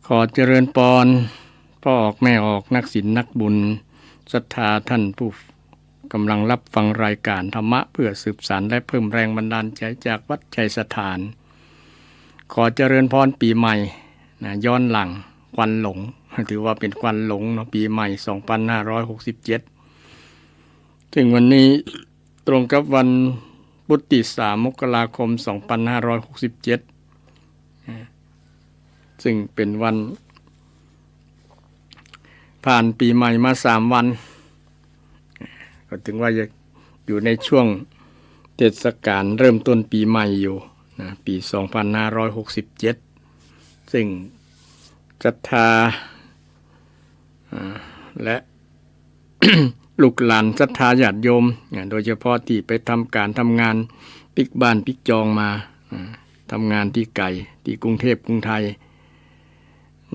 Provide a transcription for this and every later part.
ขอเจริญพรพ่อออกแม่ออกนักศีลนักบุญศรัทธาท่านผู้กำลังรับฟังรายการธรรมะเพื่อสืบสานและเพิ่มแรงบันดาลใจจากวัดชัยสถานขอเจริญพรปีใหม่ย้อนหลังควันหลงถือว่าเป็นควันหลงเนาะปีใหม่2567ถึงวันนี้ตรงกับวันพุธที่3 มกราคม 2567ซึ่งเป็นวันผ่านปีใหม่มา3 วันก็ถึงว่าจะอยู่ในช่วงเทศกาลเริ่มต้นปีใหม่อยู่นะปี2567ซึ่งศรัทธาและ ลูกหลานศรัทธาญาติโยมโดยเฉพาะที่ไปทำการทำงานปิกบ้านปิกจองมาทำงานที่ไกลที่กรุงเทพกรุงไทย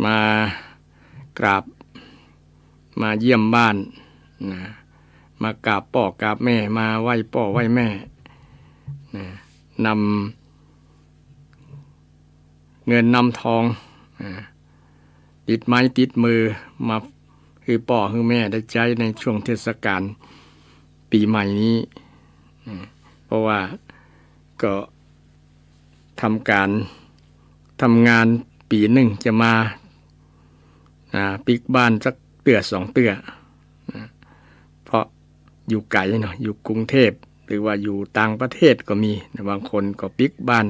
มากราบมาเยี่ยมบ้านนะมากราบพ่อกราบแม่มาไหว้พ่อไหว้แม่นะนำเงินนำทองติดไม้ติดมือมาคือพ่อคือแม่ได้ใช้ในช่วงเทศกาลปีใหม่นี้เพราะว่าก็ทำงานปีหนึ่งจะมาปิกบ้านสักเตื้อ2 เตื้อเพราะอยู่ไกลเนาะอยู่กรุงเทพหรือว่าอยู่ต่างประเทศก็มีบางคนก็ปิกบ้าน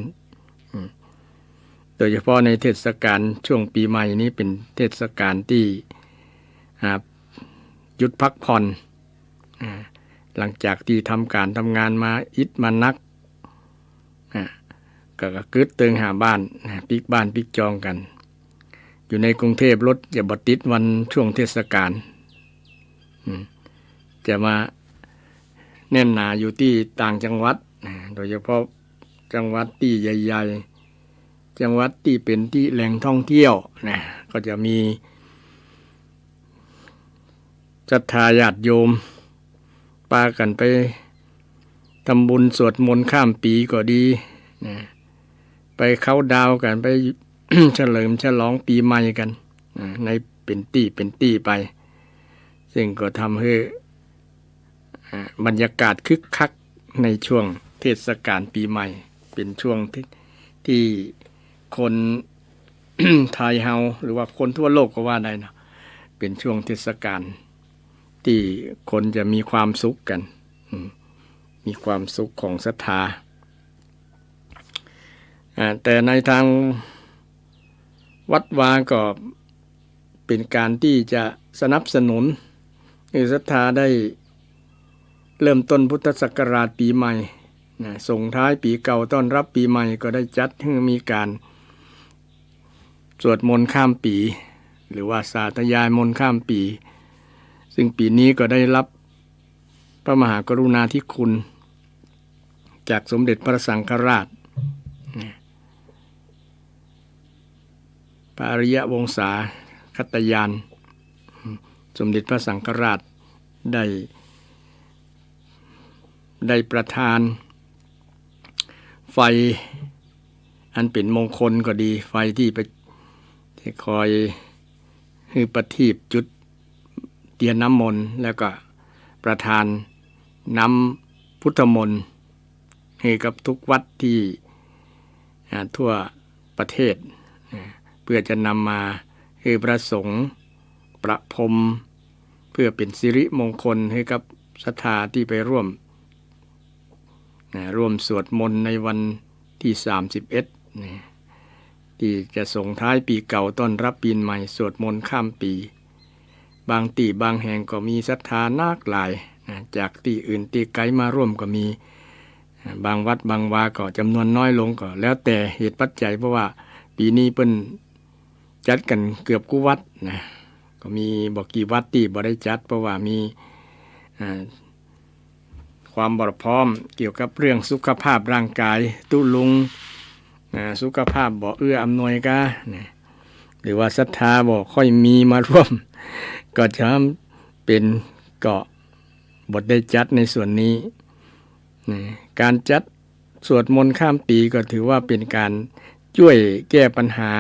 โดยเฉพาะในเทศกาลช่วงปีใหม่นี้เป็นเทศกาลที่หยุดพักผ่อนหลังจากที่ทำงานมาอิดมานักก็กึดเติงหาบ้านปิกบ้านปิกจองกันอยู่ในกรุงเทพรถจะบติดวันช่วงเทศกาลจะมาแน่นหนาอยู่ที่ต่างจังหวัดโดยเฉพาะจังหวัดที่ใหญ่ๆจังหวัดที่เป็นที่แหล่งท่องเที่ยวก็จะมีศรัทธาญาติโยมพากันไปทำบุญสวดมนต์ข้ามปีก็ดีไปเข้าดาวกันไป เฉลิมฉลองปีใหม่กันในเป็นตี้ไปซึ่งก็ทำให้บรรยากาศคึกคักในช่วงเทศกาลปีใหม่เป็นช่วงที่คน ไทยเฮาหรือว่าคนทั่วโลกก็ว่าได้นะเป็นช่วงเทศกาลที่คนจะมีความสุขกันมีความสุขของศรัทธาแต่ในทางวัดวาก็เป็นการที่จะสนับสนุนให้ศรัทธาได้เริ่มต้นพุทธศักราชปีใหม่ส่งท้ายปีเก่าต้อนรับปีใหม่ก็ได้จัดให้มีการสวดมนต์ข้ามปีหรือว่าสาธยายมนต์ข้ามปีซึ่งปีนี้ก็ได้รับพระมหากรุณาธิคุณจากสมเด็จพระสังฆราชพระอริยวงศาคัตยานสมเด็จพระสังฆราชได้ประทานไฟอันเป็นมงคลก็ดีไฟที่คอยให้ประทีปจุดเทียนน้ำมนต์แล้วก็ประทานน้ำพุทธมนต์ให้กับทุกวัดที่ทั่วประเทศเพื่อจะนำมาให้พระสงฆ์ประพรมเพื่อเป็นสิริมงคลให้กับศรัทธาที่ไปร่วมสวดมนต์ในวันที่31ที่จะส่งท้ายปีเก่าต้อนรับปีใหม่สวดมนต์ข้ามปีบางที่บางแห่งก็มีศรัทธามากหลายจากที่อื่นที่ไกลมาร่วมก็มีบางวัดบางวาก็จำนวนน้อยลงก็แล้วแต่เหตุปัจจัยเพราะว่าปีนี้เพิ่นจัดกันเกือบกู้วัดก็มีบอกกี่วัดที่บ่ได้จัดเพราะว่ามีความบกพร่องเกี่ยวกับเรื่องสุขภาพร่างกายตุลุงสุขภาพบ่เอื้ออำนวยกะหรือว่าศรัทธาบ่ค่อยมีมาร่วมก็จะเป็นเกาะบทได้จัดในส่วนนี้การจัดสวดมนต์ข้ามปีก็ถือว่าเป็นการช่วยแก้ปัญหา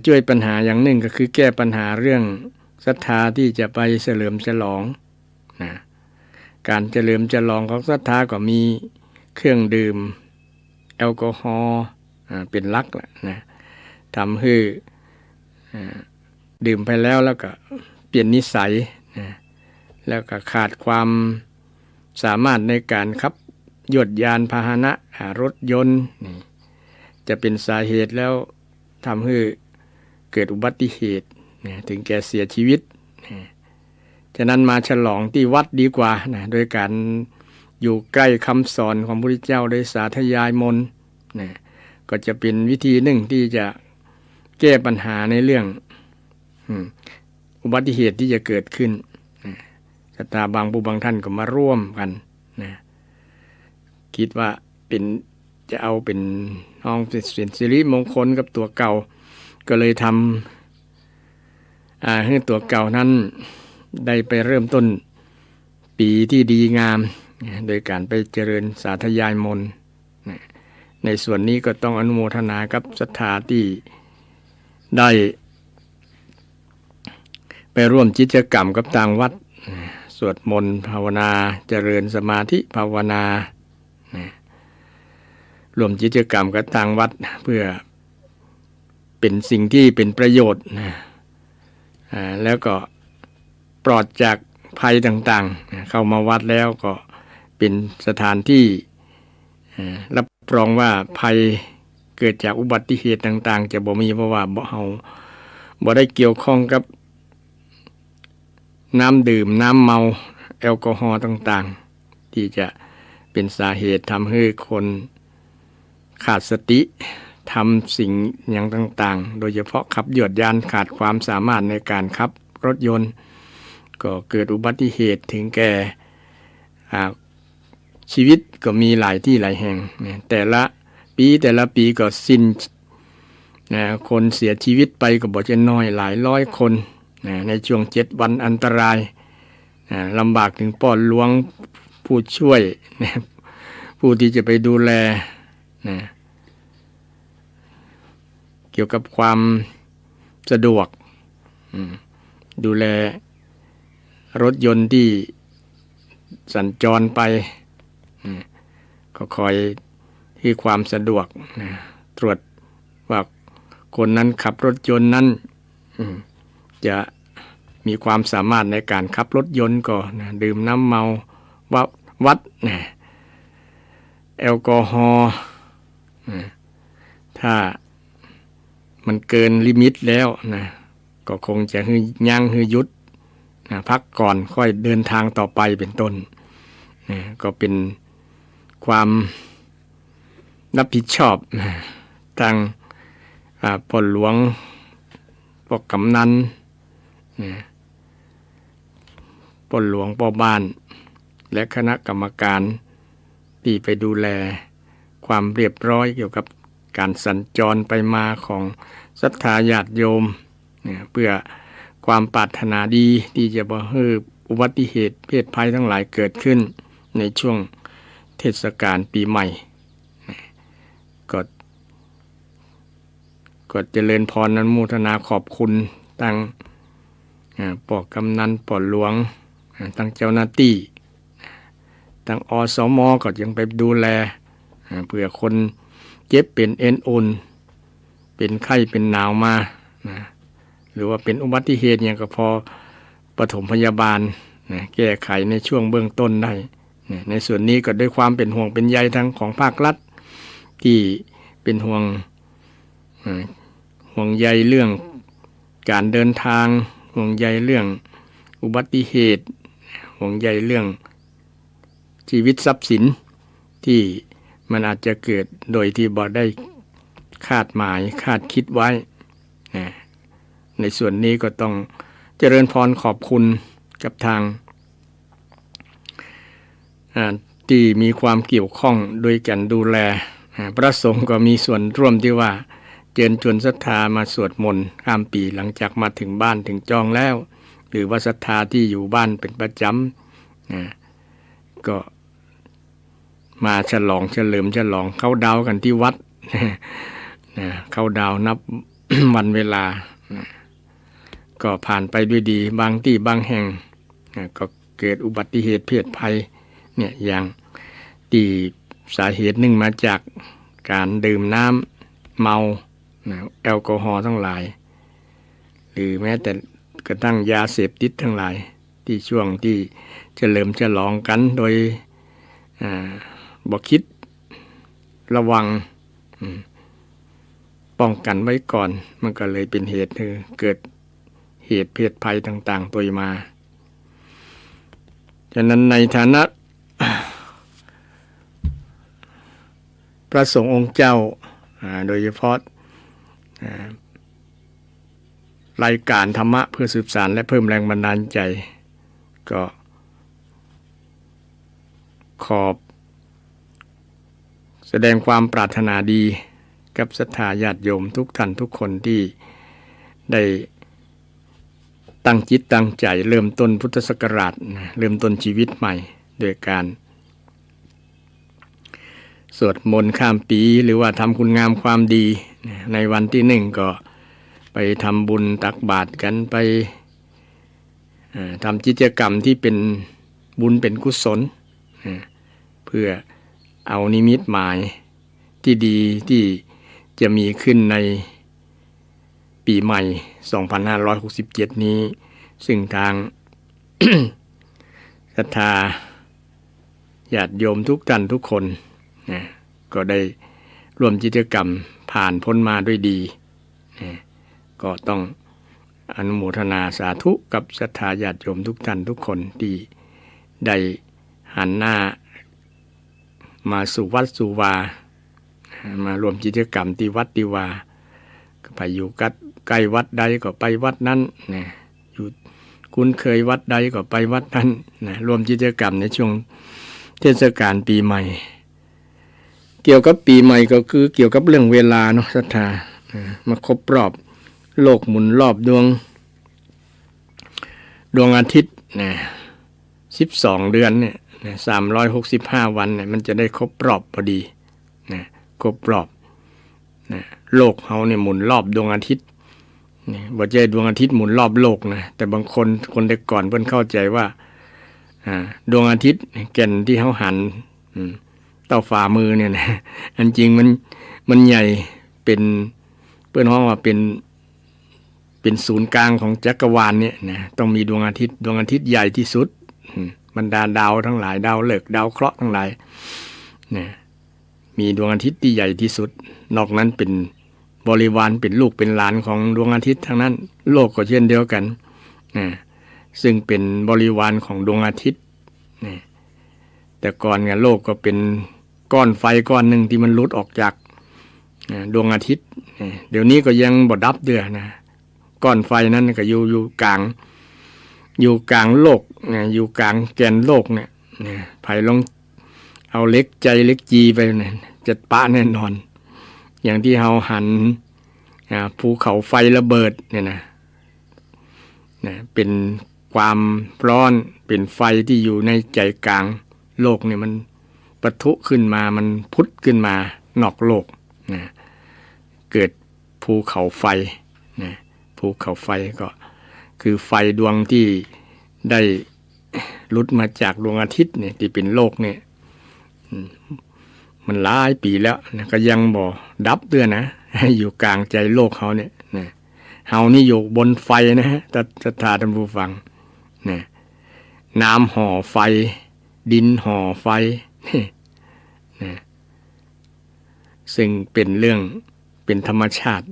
ช่วยปัญหาอย่างหนึ่งก็คือแก้ปัญหาเรื่องศรัทธาที่จะไปเฉลิมฉลองนะการเฉลิมฉลองของศรัทธาก็มีเครื่องดื่มแอลกอฮอล์เป็นหลักแหละนะทำให้ดื่มไปแล้วก็เปลี่ยนนิสัยนะแล้วก็ขาดความสามารถในการขับยวดยานพาหนะรถยนต์นี่จะเป็นสาเหตุแล้วทำให้เกิดอุบัติเหตุนะถึงแก่เสียชีวิตนะฉะนั้นมาฉลองที่วัดดีกว่านะโดยการอยู่ใกล้คำสอนของพระพุทธเจ้าโดยสาธยายมนต์นะก็จะเป็นวิธีหนึ่งที่จะแก้ปัญหาในเรื่องอุบัติเหตุที่จะเกิดขึ้นศรัทธาบางผู้บางท่านก็มาร่วมกันนะคิดว่าจะเอาเป็นน้องเป็นสิริมงคลกับตัวเก่าก็เลยทำให้ตัวเก่านั้นได้ไปเริ่มต้นปีที่ดีงามโดยการไปเจริญสาธยายมนต์ในส่วนนี้ก็ต้องอนุโมทนากับศรัทธาที่ได้ไปร่วมกิจกรรมกับทางวัดสวดมนต์ภาวนาเจริญสมาธิภาวนาร่วมกิจกรรมกับทางวัดเพื่อเป็นสิ่งที่เป็นประโยชน์แล้วก็ปลอดจากภัยต่างๆเข้ามาวัดแล้วก็เป็นสถานที่รับรองว่าภัยเกิดจากอุบัติเหตุต่างๆจะบ่มีเพราะว่าบ่ได้เกี่ยวข้องกับน้ำดื่มน้ำเมาแอลกอฮอล์ต่างๆที่จะเป็นสาเหตุทำให้คนขาดสติทำสิ่งอย่างต่างๆโดยเฉพาะขับยวดยานขาดความสามารถในการขับรถยนต์ก็เกิดอุบัติเหตุถึงแก่ชีวิตก็มีหลายที่หลายแห่งแต่ละปีก็สิ้นคนเสียชีวิตไปก็บ่จะน้อยหลายร้อยคนในช่วง7 วันอันตรายลำบากถึงป้อนหลวงผู้ช่วยผู้ที่จะไปดูแลเกี่ยวกับความสะดวกดูแลรถยนต์ที่สัญจรไปก็คอยที่ความสะดวกตรวจว่าคนนั้นขับรถยนต์นั้นจะมีความสามารถในการขับรถยนต์ก็ดื่มน้ำเมาวัดแอลกอฮอล์ถ้ามันเกินลิมิตแล้วก็คงจะยั้งหยุดพักก่อนค่อยเดินทางต่อไปเป็นต้นก็เป็นความรับผิดชอบทางพ่อหลวงพ่อกำนันพ่อหลวงพ่อบ้านและคณะกรรมการที่ไปดูแลความเรียบร้อยเกี่ยวกับการสัญจรไปมาของศรัทธาญาติโยมเพื่อความปรารถนาดีที่จะบ่ให้อุบัติเหตุเพศภัยทั้งหลายเกิดขึ้นในช่วงเทศกาลปีใหม่ก็เจริญพรอนุโมทนาขอบคุณตั้งปกำนันปหลวงตั้งเจ้าหน้าที่ตั้งอสม.ก็ยังไปดูแลเพื่อคนเจ็บเป็นเอ็นอุ่นเป็นไข้เป็นหนาวมาหรือว่าเป็นอุบัติเหตุอย่างก็พอปฐมพยาบาลแก้ไขในช่วงเบื้องต้นได้ในส่วนนี้ก็ด้วยความเป็นห่วงเป็นใยทั้งของภาครัฐที่เป็นห่วงใยเรื่องการเดินทางห่วงใยเรื่องอุบัติเหตุห่วงใยเรื่องชีวิตทรัพย์สินที่มันอาจจะเกิดโดยที่บ่ได้คาดหมายคาดคิดไว้ในส่วนนี้ก็ต้องเจริญพรขอบคุณกับทางที่มีความเกี่ยวข้องโดยการดูแลพระสงฆ์ก็มีส่วนร่วมที่ว่าเชิญชวนศรัทธามาสวดมนต์ข้ามปีหลังจากมาถึงบ้านถึงจองแล้วหรือว่าศรัทธาที่อยู่บ้านเป็นประจำก็มาฉลองเฉลิมฉลองเข้าดาวกันที่วัดเข้าดาวนับ วันเวลาก็ผ่านไปด้วยดีบางที่บางแห่งก็เกิดอุบัติเหตุเพศภัยเนี่ยอย่างที่สาเหตุหนึ่งมาจากการดื่มน้ำเมาแอลกอฮอล์ทั้งหลายหรือแม้แต่กระทั่งยาเสพติดทั้งหลายที่ช่วงที่เฉลิมฉลองกันโดยบ่คิดระวังป้องกันไว้ก่อนมันก็เลยเป็นเหตุเกิดเหตุเพศภัยต่างๆตัวมาฉะนั้นในฐานะพระสงฆ์องค์เจ้าโดยเฉพาะรายการธรรมะเพื่อสืบสานและเพิ่มแรงบันดาลใจก็ขอบแสดงความปรารถนาดีกับศรัทธาญาติโยมทุกท่านทุกคนที่ได้ตั้งจิตตั้งใจเริ่มต้นพุทธศักราชเริ่มต้นชีวิตใหม่โดยการสวดมนต์ข้ามปีหรือว่าทำคุณงามความดีในวันที่หนึ่งก็ไปทำบุญตักบาตรกันไปทำกิจกรรมที่เป็นบุญเป็นกุศลเพื่อเอานิมิตหมายที่ดีที่จะมีขึ้นในปีใหม่ 2567 นี้ซึ่งทาง ศรัทธาญาติโยมทุกท่านทุกคนก็ได้ร่วมกิจกรรมผ่านพ้นมาด้วยดีก็ต้องอนุโมทนาสาธุกับศรัทธาญาติโยมทุกท่านทุกคนที่ได้หันหน้ามาสู่วัดสู่วามารวมกิจกรรมที่วัดที่วาก็ไปอยู่ใกล้วัดใดก็ไปวัดนั้นนะอยู่คุ้นเคยวัดใดก็ไปวัดนั้นนะรวมกิจกรรมในช่วงเทศกาลปีใหม่เกี่ยวกับปีใหม่ก็คือเกี่ยวกับเรื่องเวลาเนาะศรัทธามาครบรอบโลกหมุนรอบดวงอาทิตย์นะ12 เดือนเนี่ย365 วันเนี่ยมันจะได้ครบรอบพอดีนะครบรอบนะโลกเขาเนี่ยหมุนรอบดวงอาทิตย์นี่บ่ใช่ดวงอาทิตย์หมุนรอบโลกนะแต่บางคนแต่ก่อนเพิ่นเข้าใจว่าดวงอาทิตย์แก่นที่เขาหันเต้าฝ่ามือเนี่ยนะอันจริงมันใหญ่เป็นเพิ่นฮ้องว่าเป็นศูนย์กลางของจักรวาลเนี่ยนะต้องมีดวงอาทิตย์ใหญ่ที่สุดบรรดาดาวทั้งหลายดาวฤกษ์ดาวเคราะห์ทั้งหลายนะมีดวงอาทิตย์ที่ใหญ่ที่สุดนอกนั้นเป็นบริวารเป็นลูกเป็นหลานของดวงอาทิตย์ทั้งนั้นโลกก็เช่นเดียวกันนะซึ่งเป็นบริวารของดวงอาทิตย์นะแต่ก่อนเนี่ยโลกก็เป็นก้อนไฟก้อนหนึ่งที่มันหลุดออกจากดวงอาทิตย์เดี๋ยวนี้ก็ยังบ่ดับเดือนะก้อนไฟนั้นก็อยู่กลางโลกอยู่กลางแกนโลกเนี่ยไผลองเอาเล็กใจเล็กจีไปเนี่ยจะปะแน่นอนอย่างที่เราหันภูเขาไฟระเบิดเนี่ยนะเป็นความร้อนเป็นไฟที่อยู่ในใจกลางโลกเนี่ยมันปะทุขึ้นมามันพุทธขึ้นมานอกโลกนะเกิดภูเขาไฟนะภูเขาไฟก็คือไฟดวงที่ได้ลุดมาจากดวงอาทิตย์เนี่ยที่เป็นโลกเนี่ยมันหลายปีแล้วนะก็ยังบ่ดับเดือนนะอยู่กลางใจโลกเขาเนี่ยนะเฮานี่อยู่บนไฟนะฮะศรัทธาท่านผู้ฟังนะน้ำห่อไฟดินห่อไฟนะซึ่งเป็นเรื่องเป็นธรรมชาติ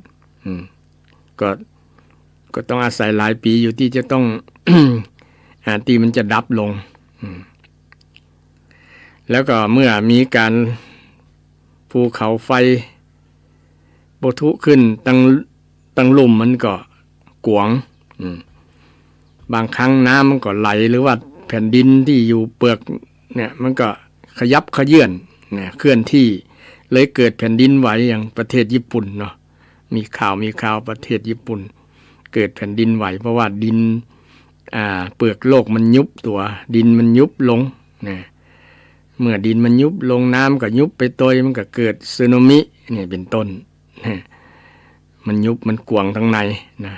ก็ต้องอาศัยหลายปีอยู่ที่จะต้อง ตีมันจะดับลงแล้วก็เมื่อมีการภูเขาไฟปะทุขึ้นตั้งลุ่มมันก็กวางบางครั้งน้ำมันก็ไหลหรือว่าแผ่นดินที่อยู่เปลือกเนี่ยมันก็ขยับขยื่นเนี่ยเคลื่อนที่เลยเกิดแผ่นดินไหวอย่างประเทศญี่ปุ่นเนาะมีข่าวประเทศญี่ปุ่นเกิดแผ่นดินไหวเพราะว่าดินเปลือกโลกมันยุบตัวดินมันยุบลงนะเมื่อดินมันยุบลงน้ำก็ยุบไปตัวมันก็เกิดสึนามินี่เป็นต้น มันยุบมันกวางทั้งในนะ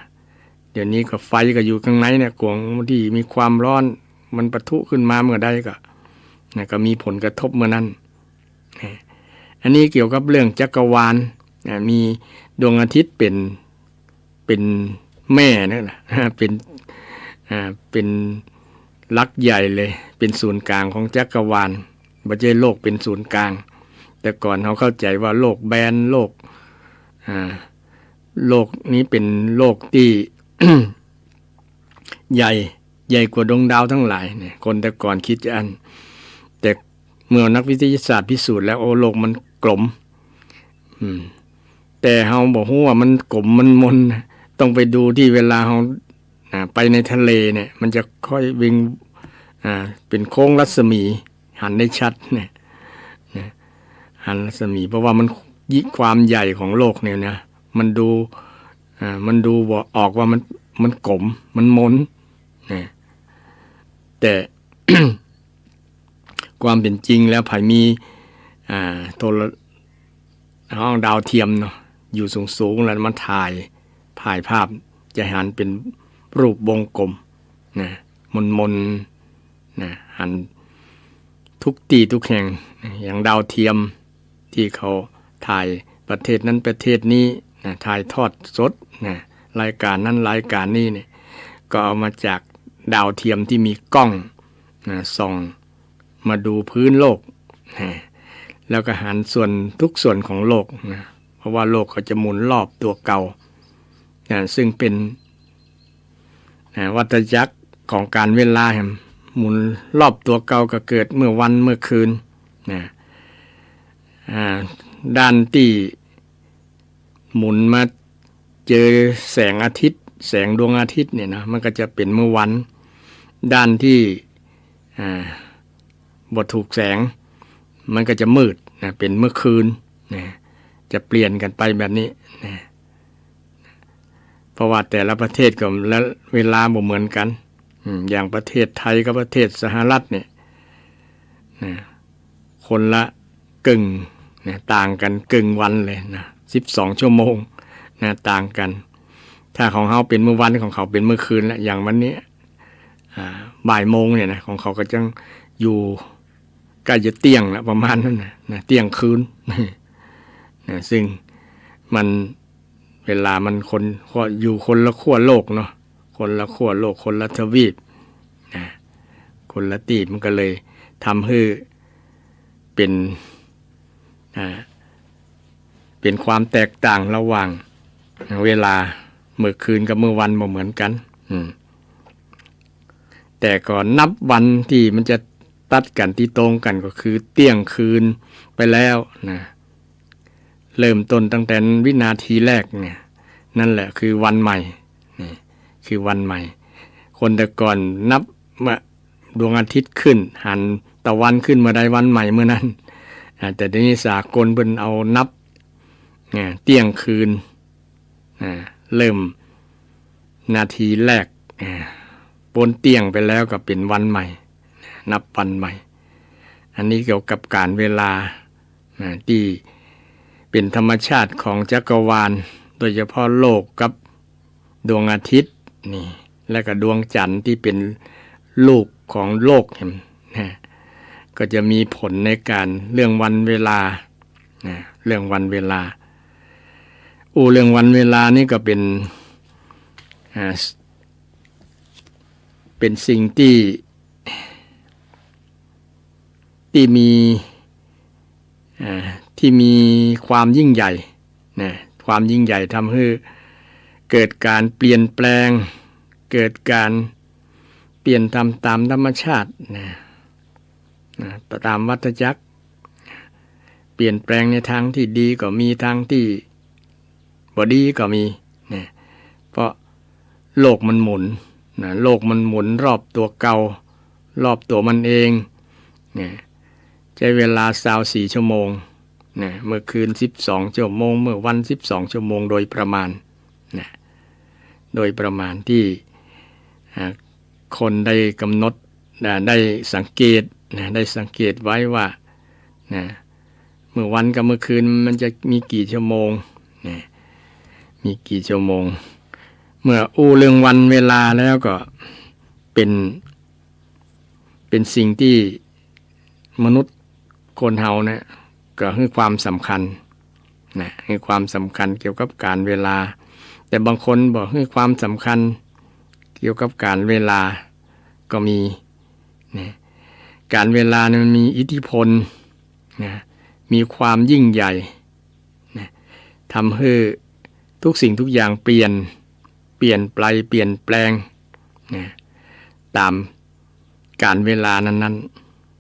เดี๋ยวนี้ก็ไฟก็อยู่ข้างในเนี่ยกวางที่มีความร้อนมันปะทุขึ้นมาเมื่อใดก็นะก็มีผลกระทบเมื่อนั้นนะอันนี้เกี่ยวกับเรื่องจักรวาลนะมีดวงอาทิตย์เป็นแม่นั่นแหละเป็นลักใหญ่เลยเป็นศูนย์กลางของจักรวาลไม่ใช่โลกเป็นศูนย์กลางแต่ก่อนเขาเข้าใจว่าโลกแบนโลกนี้เป็นโลกที่ ใหญ่กว่าดวงดาวทั้งหลายเนี่ยคนแต่ก่อนคิดอันแต่เมื่อนักวิทยาศาสตร์พิสูจน์แล้วโอ้โลกมันกลมแต่เฮาบอกว่ามันกลมมันมนต้องไปดูที่เวลาเฮาไปในทะเลเนี่ยมันจะค่อยวิ่งเป็นโค้งรัศมีหันได้ชัดเนี่ยหันรัศมีเพราะว่ามันความใหญ่ของโลกเนี่ยนะมันดูบอกออกว่ามันกลมมันมนนะแต่ ความเป็นจริงแล้วภายมีโทรห้องดาวเทียมเนาะอยู่สูงแล้วมันถ่ายภาพจะหันเป็นรูปวงกลมนะมนนะหันทุกที่ทุกแห่งอย่างดาวเทียมที่เขาถ่ายประเทศนั้นประเทศนี้นะถ่ายทอดสดนะรายการนั้นรายการนี้เนี่ยก็เอามาจากดาวเทียมที่มีกล้องนะส่องมาดูพื้นโลกนะแล้วก็หันทุกส่วนของโลกนะเพราะว่าโลกเขาจะหมุนรอบตัวเก่านะซึ่งเป็นวัฏจักรของการเวลาหมุนรอบตัวเก่าก็เกิดเมื่อวันเมื่อคืนนะด้านที่หมุนมาเจอแสงอาทิตย์แสงดวงอาทิตย์เนี่ยนะมันก็จะเป็นเมื่อวันด้านที่บ่ถูกแสงมันก็จะมืดนะเป็นเมื่อคืนนะจะเปลี่ยนกันไปแบบนี้นะเพราะว่าแต่ละประเทศก็และเวลาบ่เหมือนกันอย่างประเทศไทยกับประเทศสหรัฐเนี่ยนะคนละกึ่งนะต่างกันกึ่งวันเลยนะ12 ชั่วโมงนะต่างกันถ้าของเขาเป็นเมื่อวันของเขาเป็นเมื่อคืนแล้วอย่างวันนี้บ่ายโมงเนี่ยนะของเขาก็จังอยู่ใกล้จะเที่ยงแล้วประมาณนั้นนะเที่ยงคืนนะซึ่งมันเวลามันคนอยู่คนละขั้วโลกเนาะคนละขั้วโลกคนละทวีปนะคนละตีมันก็เลยทำให้เป็นความแตกต่างระหว่างเวลาเมื่อคืนกับเมื่อวันบ่เหมือนกันแต่ก่อนนับวันที่มันจะตัดกันที่ตรงกันก็คือเที่ยงคืนไปแล้วนะเริ่มต้นตั้งแต่วินาทีแรกเนี่ยนั่นแหละคือวันใหม่นี่คือวันใหม่คนแต่ก่อนนับเมื่อดวงอาทิตย์ขึ้นหันตะวันขึ้นเมื่อใดวันใหม่เมื่อนั้นแต่เดี๋ยวนี้สากลเพิ่นเอานับเที่ยงคืนเริ่มนาทีแรกปนเที่ยงไปแล้วก็เป็นวันใหม่นับวันใหม่อันนี้เกี่ยวกับการเวลาที่เป็นธรรมชาติของจักรวาลโดยเฉพาะโลกกับดวงอาทิตย์นี่และก็ดวงจันทร์ที่เป็นลูกของโลกก็จะมีผลในการเรื่องวันเวลาเรื่องวันเวลาเรื่องวันเวลานี่ก็เป็นสิ่งที่มีความยิ่งใหญ่นะความยิ่งใหญ่ทำให้เกิดการเปลี่ยนแปลงเกิดการเปลี่ยนตามธรรมชาตินะตามวัฏจักรเปลี่ยนแปลงในทางที่ดีก็มีทางที่บ่ดีก็มีนะเพราะโลกมันหมุนนะโลกมันหมุนรอบตัวเก่ารอบตัวมันเองนะใช้เวลา24 ชั่วโมงนะเมื่อคืน12 ชั่วโมงเมื่อวัน12 ชั่วโมงโดยประมาณนะโดยประมาณที่คนได้กำหนดได้สังเกตนะได้สังเกตไว้ว่านะเมื่อวันกับเมื่อคืนมันจะมีกี่ชั่วโมงนะ มีกี่ชั่วโมงเมื่อเรื่องวันเวลาแล้วก็เป็นสิ่งที่มนุษย์คนเฮาเนี่ยก็ให้ความสำคัญนะให้ความสำคัญเกี่ยวกับการเวลาแต่บางคนบอกให้ความสำคัญเกี่ยวกับการเวลาก็มีนะการเวลาเนี่ยมันมีอิทธิพลนะมีความยิ่งใหญ่นะทำให้ทุกสิ่งทุกอย่างเปลี่ยนไปเปลี่ยนแปลงนะตามการเวลานั้น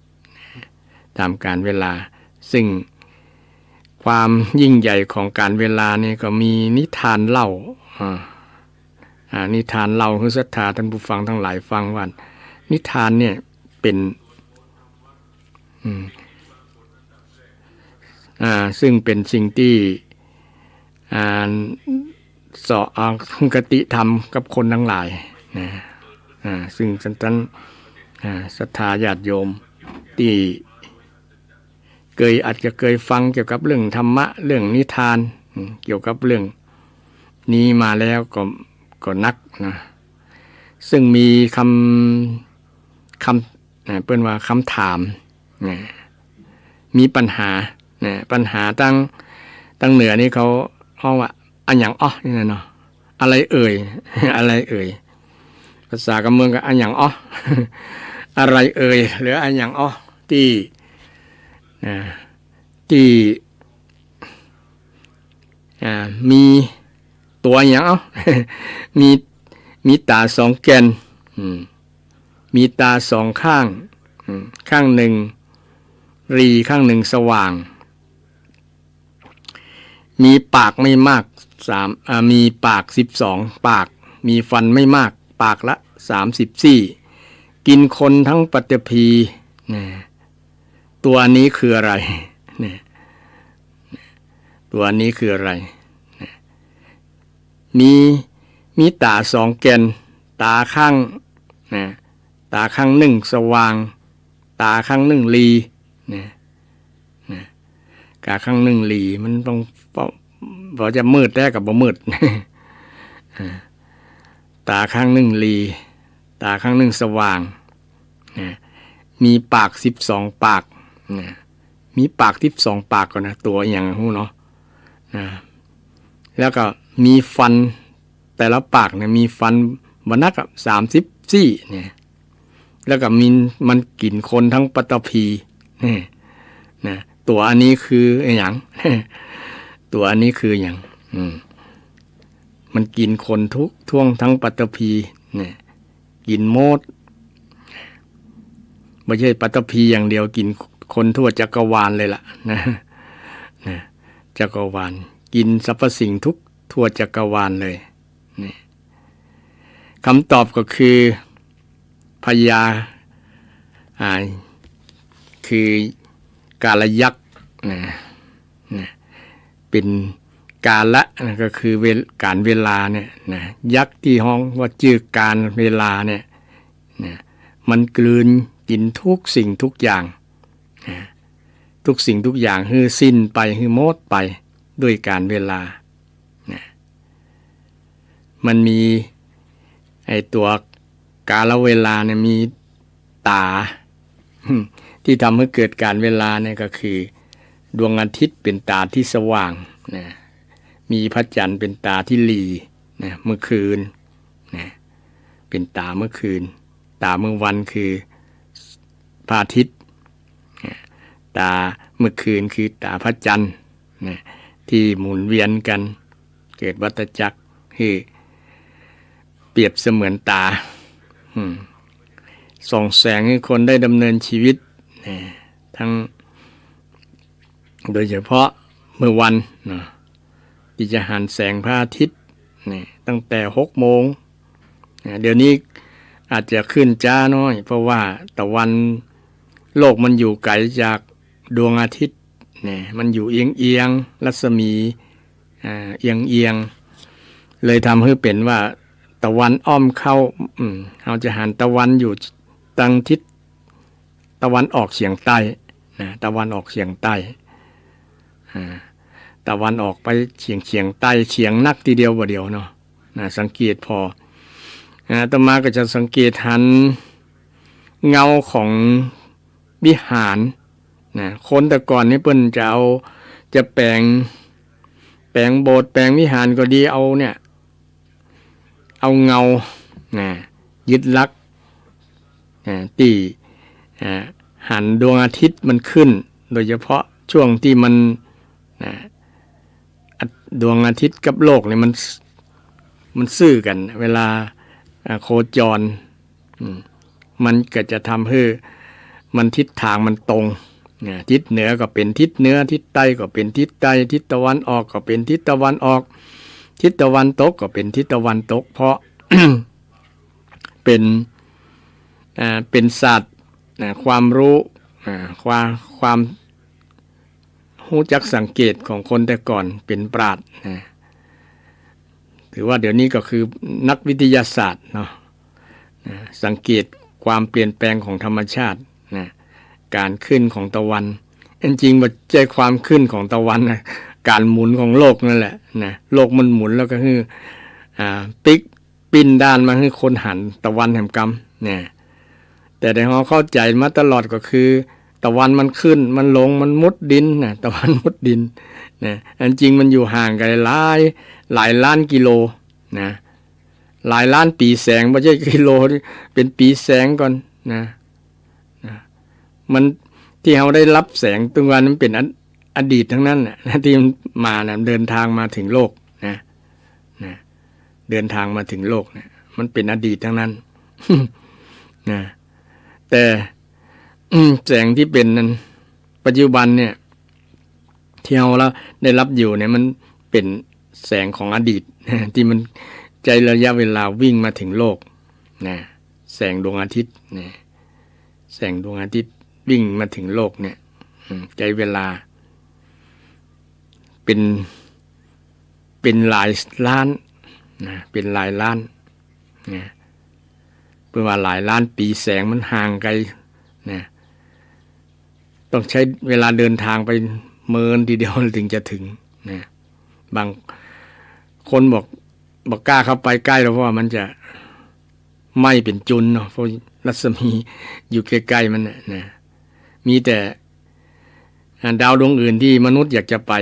ๆตามการเวลาซึ่งความยิ่งใหญ่ของการเวลานี่ก็มีนิทานเล่านิทานเล่าคือศรัทธาท่านผู้ฟังทั้งหลายฟังว่านิทานเนี่ยเป็นซึ่งเป็นสิ่งที่สอนคติธรรมกับคนทั้งหลายนะซึ่งท่านศรัทธาญาติโยมที่อาจจะเคยฟังเกี่ยวกับเรื่องธรรมะเรื่องนิทานเกี่ยวกับเรื่องนี้มาแล้วก็นักนะซึ่งมีคำเปิ้นว่าคำถามมีปัญหาปัญหาตั้งเหนือนี่เขาเอาว่าอันหยังนี่นะเนาะอะไรเอ่ย อะไรเอ่ยภาษากำเมืองก็อันหยังอะไรเอ่ยหรืออันหยังที่มีตัวอย่างมีตาสองแกนมีตาสองข้างข้างหนึ่งรีข้างหนึ่งสว่างมีปากไม่มากมีปาก12ปากมีฟันไม่มากปากละ34กินคนทั้งปัตตภีตัวนี้คืออะไรตัวนี้คืออะไรมีตาสองแกนตาข้างหนึ่งสว่างตาข้างหนึ่งรีตาข้างหนึ่งรีมันต้องพอจะมืดได้กับบ่มืดตาข้างหนึ่งรีตาข้างหนึ่งสว่างมีปาก12ปากมีปาก12ปากก่อนนะตัวอย่างหู้เนาะแล้วก็มีฟันแต่ละปากเนี่ยมีฟันบรรณะกับ34เนี่ยแล้วก็มันกินคนทั้งปัตตภีนะตัวอันนี้คืออย่าง ตัวอันนี้คืออย่างมันกินคนท่วงทั้งปัตตภีเนี่ยกินโมดไม่ใช่ปัตตภีอย่างเดียวกินคนทั่วจักรวาลเลยล่ะนะจักรวาลกินสรรพสิ่งทุกทั่วจักรวาลเลยนี่คำตอบก็คือพญาคือกาลยักษ์เป็นกาละก็คือการเวลาเนี่ยยักษ์ที่ห้องว่าชื่อการเวลาเนี่ยมันกลืนกินทุกสิ่งทุกอย่างทุกสิ่งทุกอย่างคือสิ้นไปคือหมดไปด้วยการเวลามันมีไอตัวกาลเวลาเนี่ยมีตาที่ทำให้เกิดการเวลาเนี่ยก็คือดวงอาทิตย์เป็นตาที่สว่างมีพระจันทร์เป็นตาที่หลีเมื่อคืนเป็นตาเมื่อคืนตาเมื่อวันคือพระอาทิตย์ตาเมื่อคืนคือตาพระจันทร์ที่หมุนเวียนกันเกิดวัฏจักรคือเปรียบเสมือนตาส่องแสงให้คนได้ดำเนินชีวิตทั้งโดยเฉพาะเมื่อวันที่จะหันแสงพระอาทิตย์ตั้งแต่6 โมงเดี๋ยวนี้อาจจะขึ้นจ้าน้อยเพราะว่าตะวันโลกมันอยู่ไกลจากดวงอาทิตย์มันอยู่เอียงรัศมีเอียงเลยทำให้เป็นว่าตะวันอ้อมเข้าเราจะหันตะวันอยู่ทางทิศตะวันออกเฉียงใต้ตะวันออกเฉียงใต้ ตะวันออกไปเฉียงใต้เฉียงนักทีเดียวบ่เดียวเนาะสังเกตพอต่อมาก็จะสังเกตหันเงาของวิหารคนแต่ก่อนนี่เปิ้นจะแปลงโบสถ์แปลงวิหารก็ดีเอาเงายึดลักที่หันดวงอาทิตย์มันขึ้นโดยเฉพาะช่วงที่มันดวงอาทิตย์กับโลกเนี่ยมันซื่อกันเวลาโคจรมันก็จะทำให้มันทิศทางมันตรงทิศเหนือก็เป็นทิศเหนือทิศใต้ก็เป็นทิศใต้ทิศตะวันออกก็เป็นทิศตะวันออกทิศตะวันตกก็เป็นทิศตะวันตกเพราะ เป็นศาสตร์ความรู้ความรู้จักสังเกตของคนแต่ก่อนเป็นปราชญ์ถือว่าเดี๋ยวนี้ก็คือนักวิทยาศาสตร์เนาะสังเกตความเปลี่ยนแปลงของธรรมชาติการขึ้นของตะวันจริงๆว่าใจความขึ้นของตะวันการหมุนของโลกนั่นแหละโลกมันหมุนแล้วก็คือปิ้นด้านมาให้คนหันตะวันแห่งกรรมแต่ในเราเข้าใจมาตลอดก็คือตะวันมันขึ้นมันลงมันมุดดินตะวันมุดดินอันจริงมันอยู่ห่างกันหลายล้านกิโลหลายล้านปีแสงไม่ใช่กิโลเป็นปีแสงก่อนมันที่เราได้รับแสงตรงวันนั้นเป็นอดีตทั้งนั้นที่มาเดินทางมาถึงโลกเดินทางมาถึงโลกมันเป็นอดีตทั้งนั้น แต่แสงที่เป็นนั้นปัจจุบันเนี่ยที่เราได้รับอยู่เนี่ยมันเป็นแสงของอดีต ที่มันใจระยะเวลาวิ่งมาถึงโลกแสงดวงอาทิตย์แสงดวงอาทิตย์วิ่งมาถึงโลกเนี่ยใจเวลาเป็นหลายล้านเป็นหลายล้านเพื่อว่าหลายล้านปีแสงมันห่างไกลต้องใช้เวลาเดินทางไปเมินทีเดียวถึงจะถึงบางคนบอกกล้าเข้าไปใกล้แล้วเพราะว่ามันจะไหม้เป็นจุลเนาะเพราะรัศมีอยู่ใกล้ๆมันมีแต่ดาวดวงอื่นที่มนุษย์อยากจะไป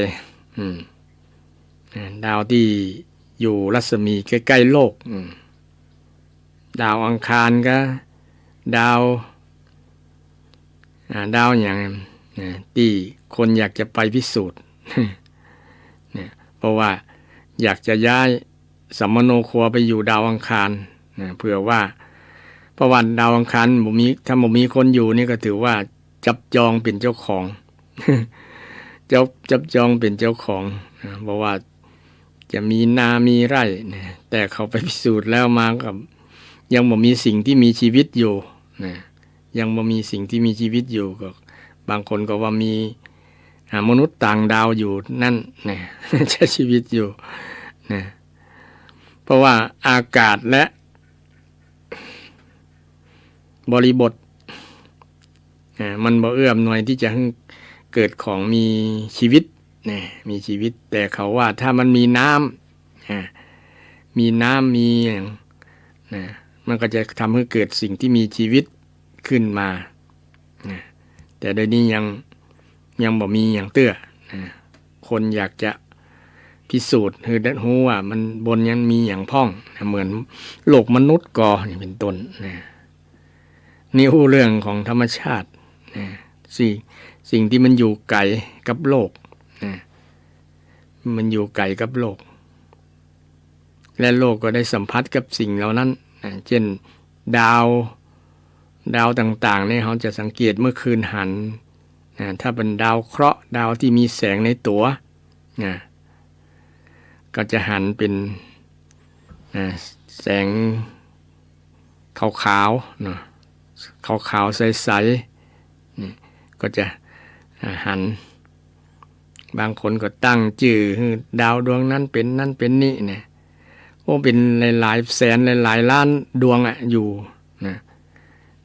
ดาวที่อยู่รัศมีใกล้ๆโลกดาวอังคารก็ดาวอย่างที่คนอยากจะไปพิสูจน์ เพราะว่าอยากจะย้ายสัมมโนครัวไปอยู่ดาวอังคารเผื่อว่าประวัติดาวอังคารถ้าบ่มีคนอยู่นี่ก็ถือว่าจับจองเป็นเจ้าของ จับจองเป็นเจ้าของเพราะว่าจะมีนามีไร่แต่เขาไปพิสูจน์แล้วมากับยังบ่มีสิ่งที่มีชีวิตอยู่ยังบ่มีสิ่งที่มีชีวิตอยู่ก็บางคนก็ว่ามีมนุษย์ต่างดาวอยู่นั่นใช้ชีวิตอยู่เพราะว่าอากาศและบริบทมันบ่เอื้ออำนวยที่จะให้เกิดของมีชีวิตมีชีวิตแต่เขาว่าถ้ามันมีน้ำมีมันก็จะทำให้เกิดสิ่งที่มีชีวิตขึ้นมาแต่โดยนี้ยังบ่มีอย่างเตื้อคนอยากจะพิสูจน์คือได้รู้ว่ามันบนยังมีอย่างพ่องเหมือนโลกมนุษย์ก่อนี่เป็นต้นนี่เรื่องของธรรมชาติสิ่งที่มันอยู่ไกลกับโลกมันอยู่ไกลกับโลกและโลกก็ได้สัมผัสกับสิ่งเหล่านั้นเช่นดาวต่างๆเนี่ยเขาจะสังเกตเมื่อคืนหันถ้าเป็นดาวเคราะห์ดาวที่มีแสงในตัวก็จะหันเป็นแสงขาวๆเนาะขาวๆใสๆนี่ก็จะหันบางคนก็ตั้งชื่อดาวดวงนั้นเป็นนั่นเป็นนี่เป็นหลายๆแสนหลายๆล้านดวงอยู่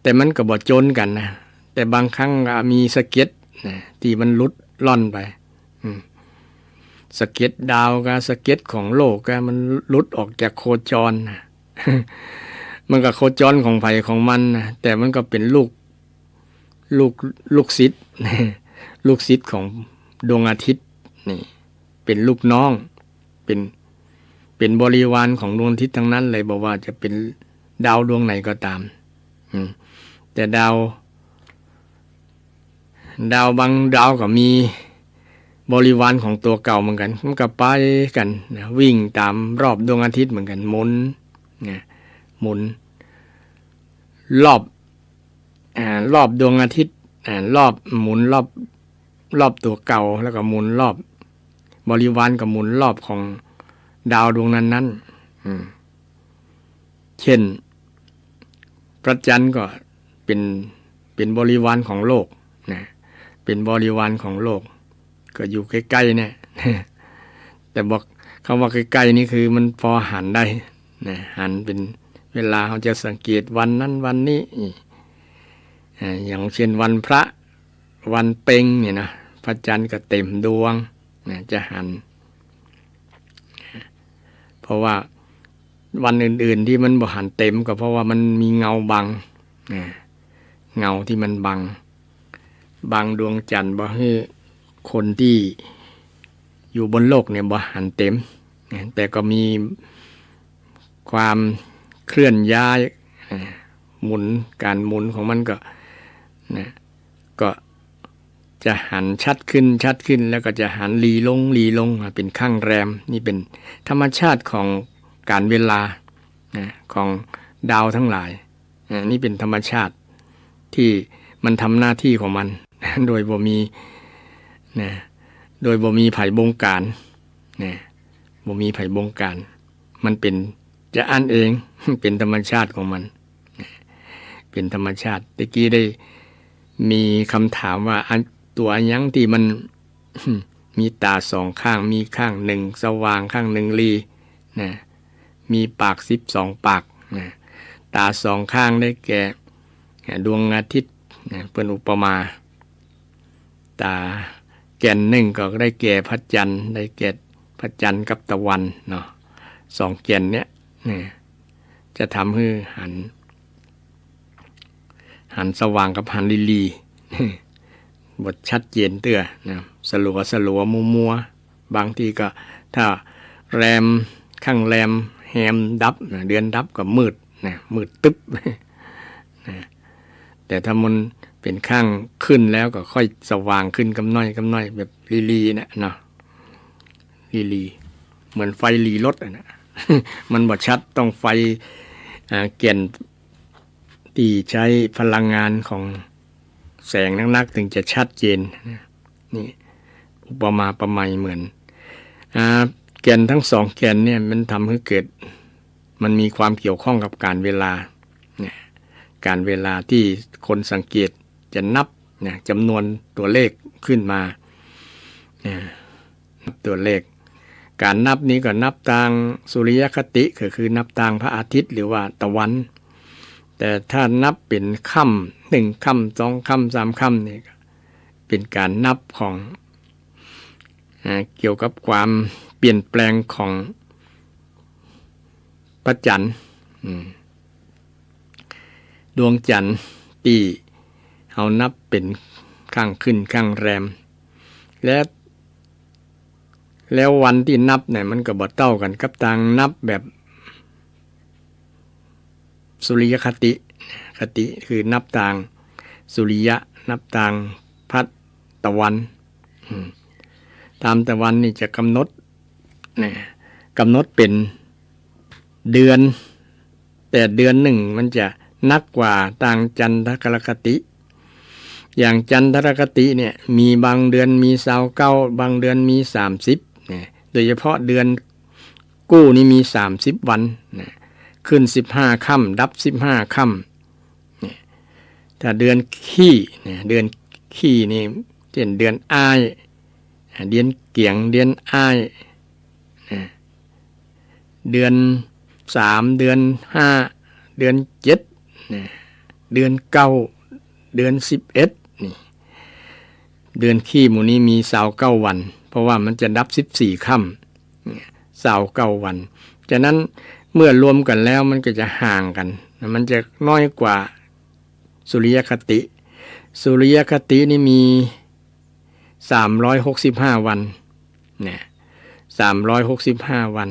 แต่มันก็บ่จนกันแต่บางครั้งก็มีสะเก็ดที่มันลุดล่อนไป สะเก็ดดาวกับสะเก็ดของโลกก็มันหลุดออกจากโคจรนะ มันก็โคจรของไผของมันนะแต่มันก็เป็นลูกศิษย์ ลูกศิษย์ของดวงอาทิตย์นี่เป็นลูกน้องเป็นบริวารของดวงอาทิตย์ทั้งนั้นเลยบอกว่าจะเป็นดาวดวงไหนก็ตามแต่ดาวบางดาวก็มีบริวารของตัวเก่าเหมือนกันมันก็ไปกันนะวิ่งตามรอบดวงอาทิตย์เหมือนกันหมุนรอบดวงอาทิตย์หมุนรอบตัวเก่าแล้วก็หมุนรอบบริวารกับหมุนรอบของดาวดวงนั้นเช่นพระจันทร์ก็เป็นบริวารของโลกนะเป็นบริวารของโลกก็อยู่ใกล้ๆเนี่ย แต่บอกคำว่าใกล้ๆนี่คือมันพอหันได้นะหันเป็นเวลาเขาจะสังเกตวันนั้นวันนี้อย่างเช่นวันพระวันเพ็ญเนี่ยนะพระจันทร์ก็เต็มดวงนะจะหันเพราะว่าวันอื่นๆที่มันบ่หันเต็มก็เพราะว่ามันมีเงาบังนะเงาที่มันบังดวงจันทร์บ่ให้คนที่อยู่บนโลกเนี่ยบ่หันเต็มแต่ก็มีความเคลื่อนย้ายการหมุนของมันก็จะหันชัดขึ้นแล้วก็จะหันลีลงเป็นข้างแรมนี่เป็นธรรมชาติของการเวลาของดาวทั้งหลายนี่เป็นธรรมชาติที่มันทำหน้าที่ของมัน โดยบ่มีไผบงการบ่มีไผบงการมันเป็นจะอันเอง เป็นธรรมชาติของมันเป็นธรรมชาติตะกี้ได้มีคำถามว่าตัวอันยังที่มัน มีตาสองข้างมีข้างหนึ่งสว่างข้างหนึ่งรีมีปาก12 ปากตาสองข้างได้แก่ดวงอาทิตย์เป็นอุปมาตาแก่นหนึ่งก็ได้แก่พระจันทร์ได้แก่พระจันทร์กับตะวันเนาะ2 แก่นเนี้ยจะทำให้หันสว่างกับหันลีบทชัดเจนเตื้อนะสลัวมัวบางทีก็ถ้าแรมข้างแรมแฮมดับเดือนดับก็มืดมืดตึ๊บ แต่ถ้ามันเป็นข้างขึ้นแล้วก็ค่อยสว่างขึ้นกำน้อยแบบลีนะเนาะลีเหมือนไฟลีรถนะ มันบ่ชัดต้องไฟเก่นที่ใช้พลังงานของแสงนักถึงจะชัดเจนนี่อุปมาประไมยเหมือนแก่นทั้ง2 แก่นเนี่ยมันทำให้เกิดมันมีความเกี่ยวข้องกับการเวลาการเวลาที่คนสังเกตจะนับจำนวนตัวเลขขึ้นมาตัวเลขการนับนี้ก็นับตามสุริยคติก็คือนับตามพระอาทิตย์หรือว่าตะวันแต่ถ้านับเป็นค่ำ1 ค่ำ 2 ค่ำ 3 ค่ำนี่เป็นการนับของเกี่ยวกับความเปลี่ยนแปลงของพระจันทร์ดวงจันทร์ที่เอานับเป็นข้างขึ้นข้างแรมแล้ววันที่นับเนี่ยมันก็บ่เท่ากันกับทางนับแบบสุริยคติคือนับทางสุริยะนับทางพระตะวันตามตะวันนี่จะกำหนดเป็นเดือนแต่เดือนหนึ่งมันจะนักกว่าทางจันทรคติอย่างจันทรคติเนี่ยมีบางเดือนมี29บางเดือนมี30โดยเฉพาะเดือนกู้นี่มี30 วันขึ้น15 ค่ำดับ15 ค่ำถ้าเดือนขี้นี่เช่นเดือนอ้ายเดือนเกี่ยงเดือนอ้ายเดือน3เดือน5เดือน7เดือน9เดือน11นี่เดือนขี้หมู่นี้มี29 วัน เพราะว่ามันจะดับ14ค่ำ29 วันฉะนั้นเมื่อรวมกันแล้วมันก็จะห่างกันมันจะน้อยกว่าสุริยคติสุริยคตินี่มี365 วันเนี่ย365 วัน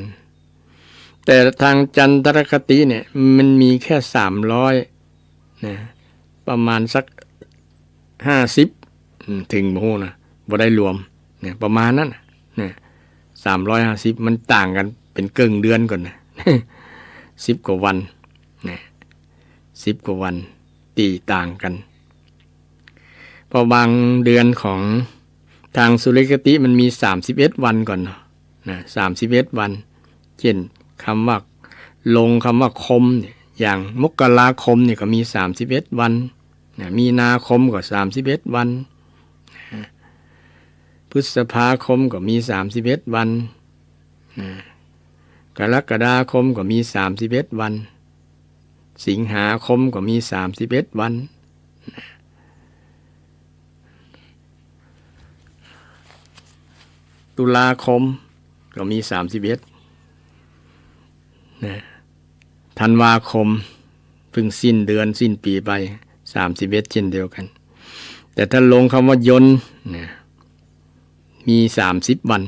แต่ทางจันทรคติเนี่ยมันมีแค่300นะประมาณสัก50ถึงโหนะบ่ได้รวมเนี่ยประมาณนั้นเนี่ย350มันต่างกันเป็นครึ่งเดือนก่อนนะ10 กว่าวันเนี่ย10 กว่าวันตีต่างกันพอบางเดือนของทางสุริยคติมันมี31 วันก่อนนะ31 วันเช่นคำว่าลงคำว่าคมเนี่ยอย่างมกราคมเนี่ยก็มี31 วันนะมีนาคมก็31 วันนะพฤษภาคมก็มี31 วันนะกรกฎาคมก็มี31 วันสิงหาคมก็มี31 วันนะตุลาคมก็มี31นะธันวาคมเพิ่งสิ้นเดือนสิ้นปีไป31เช่นเดียวกันแต่ถ้าลงคำว่ายนต์นะมี30 วัน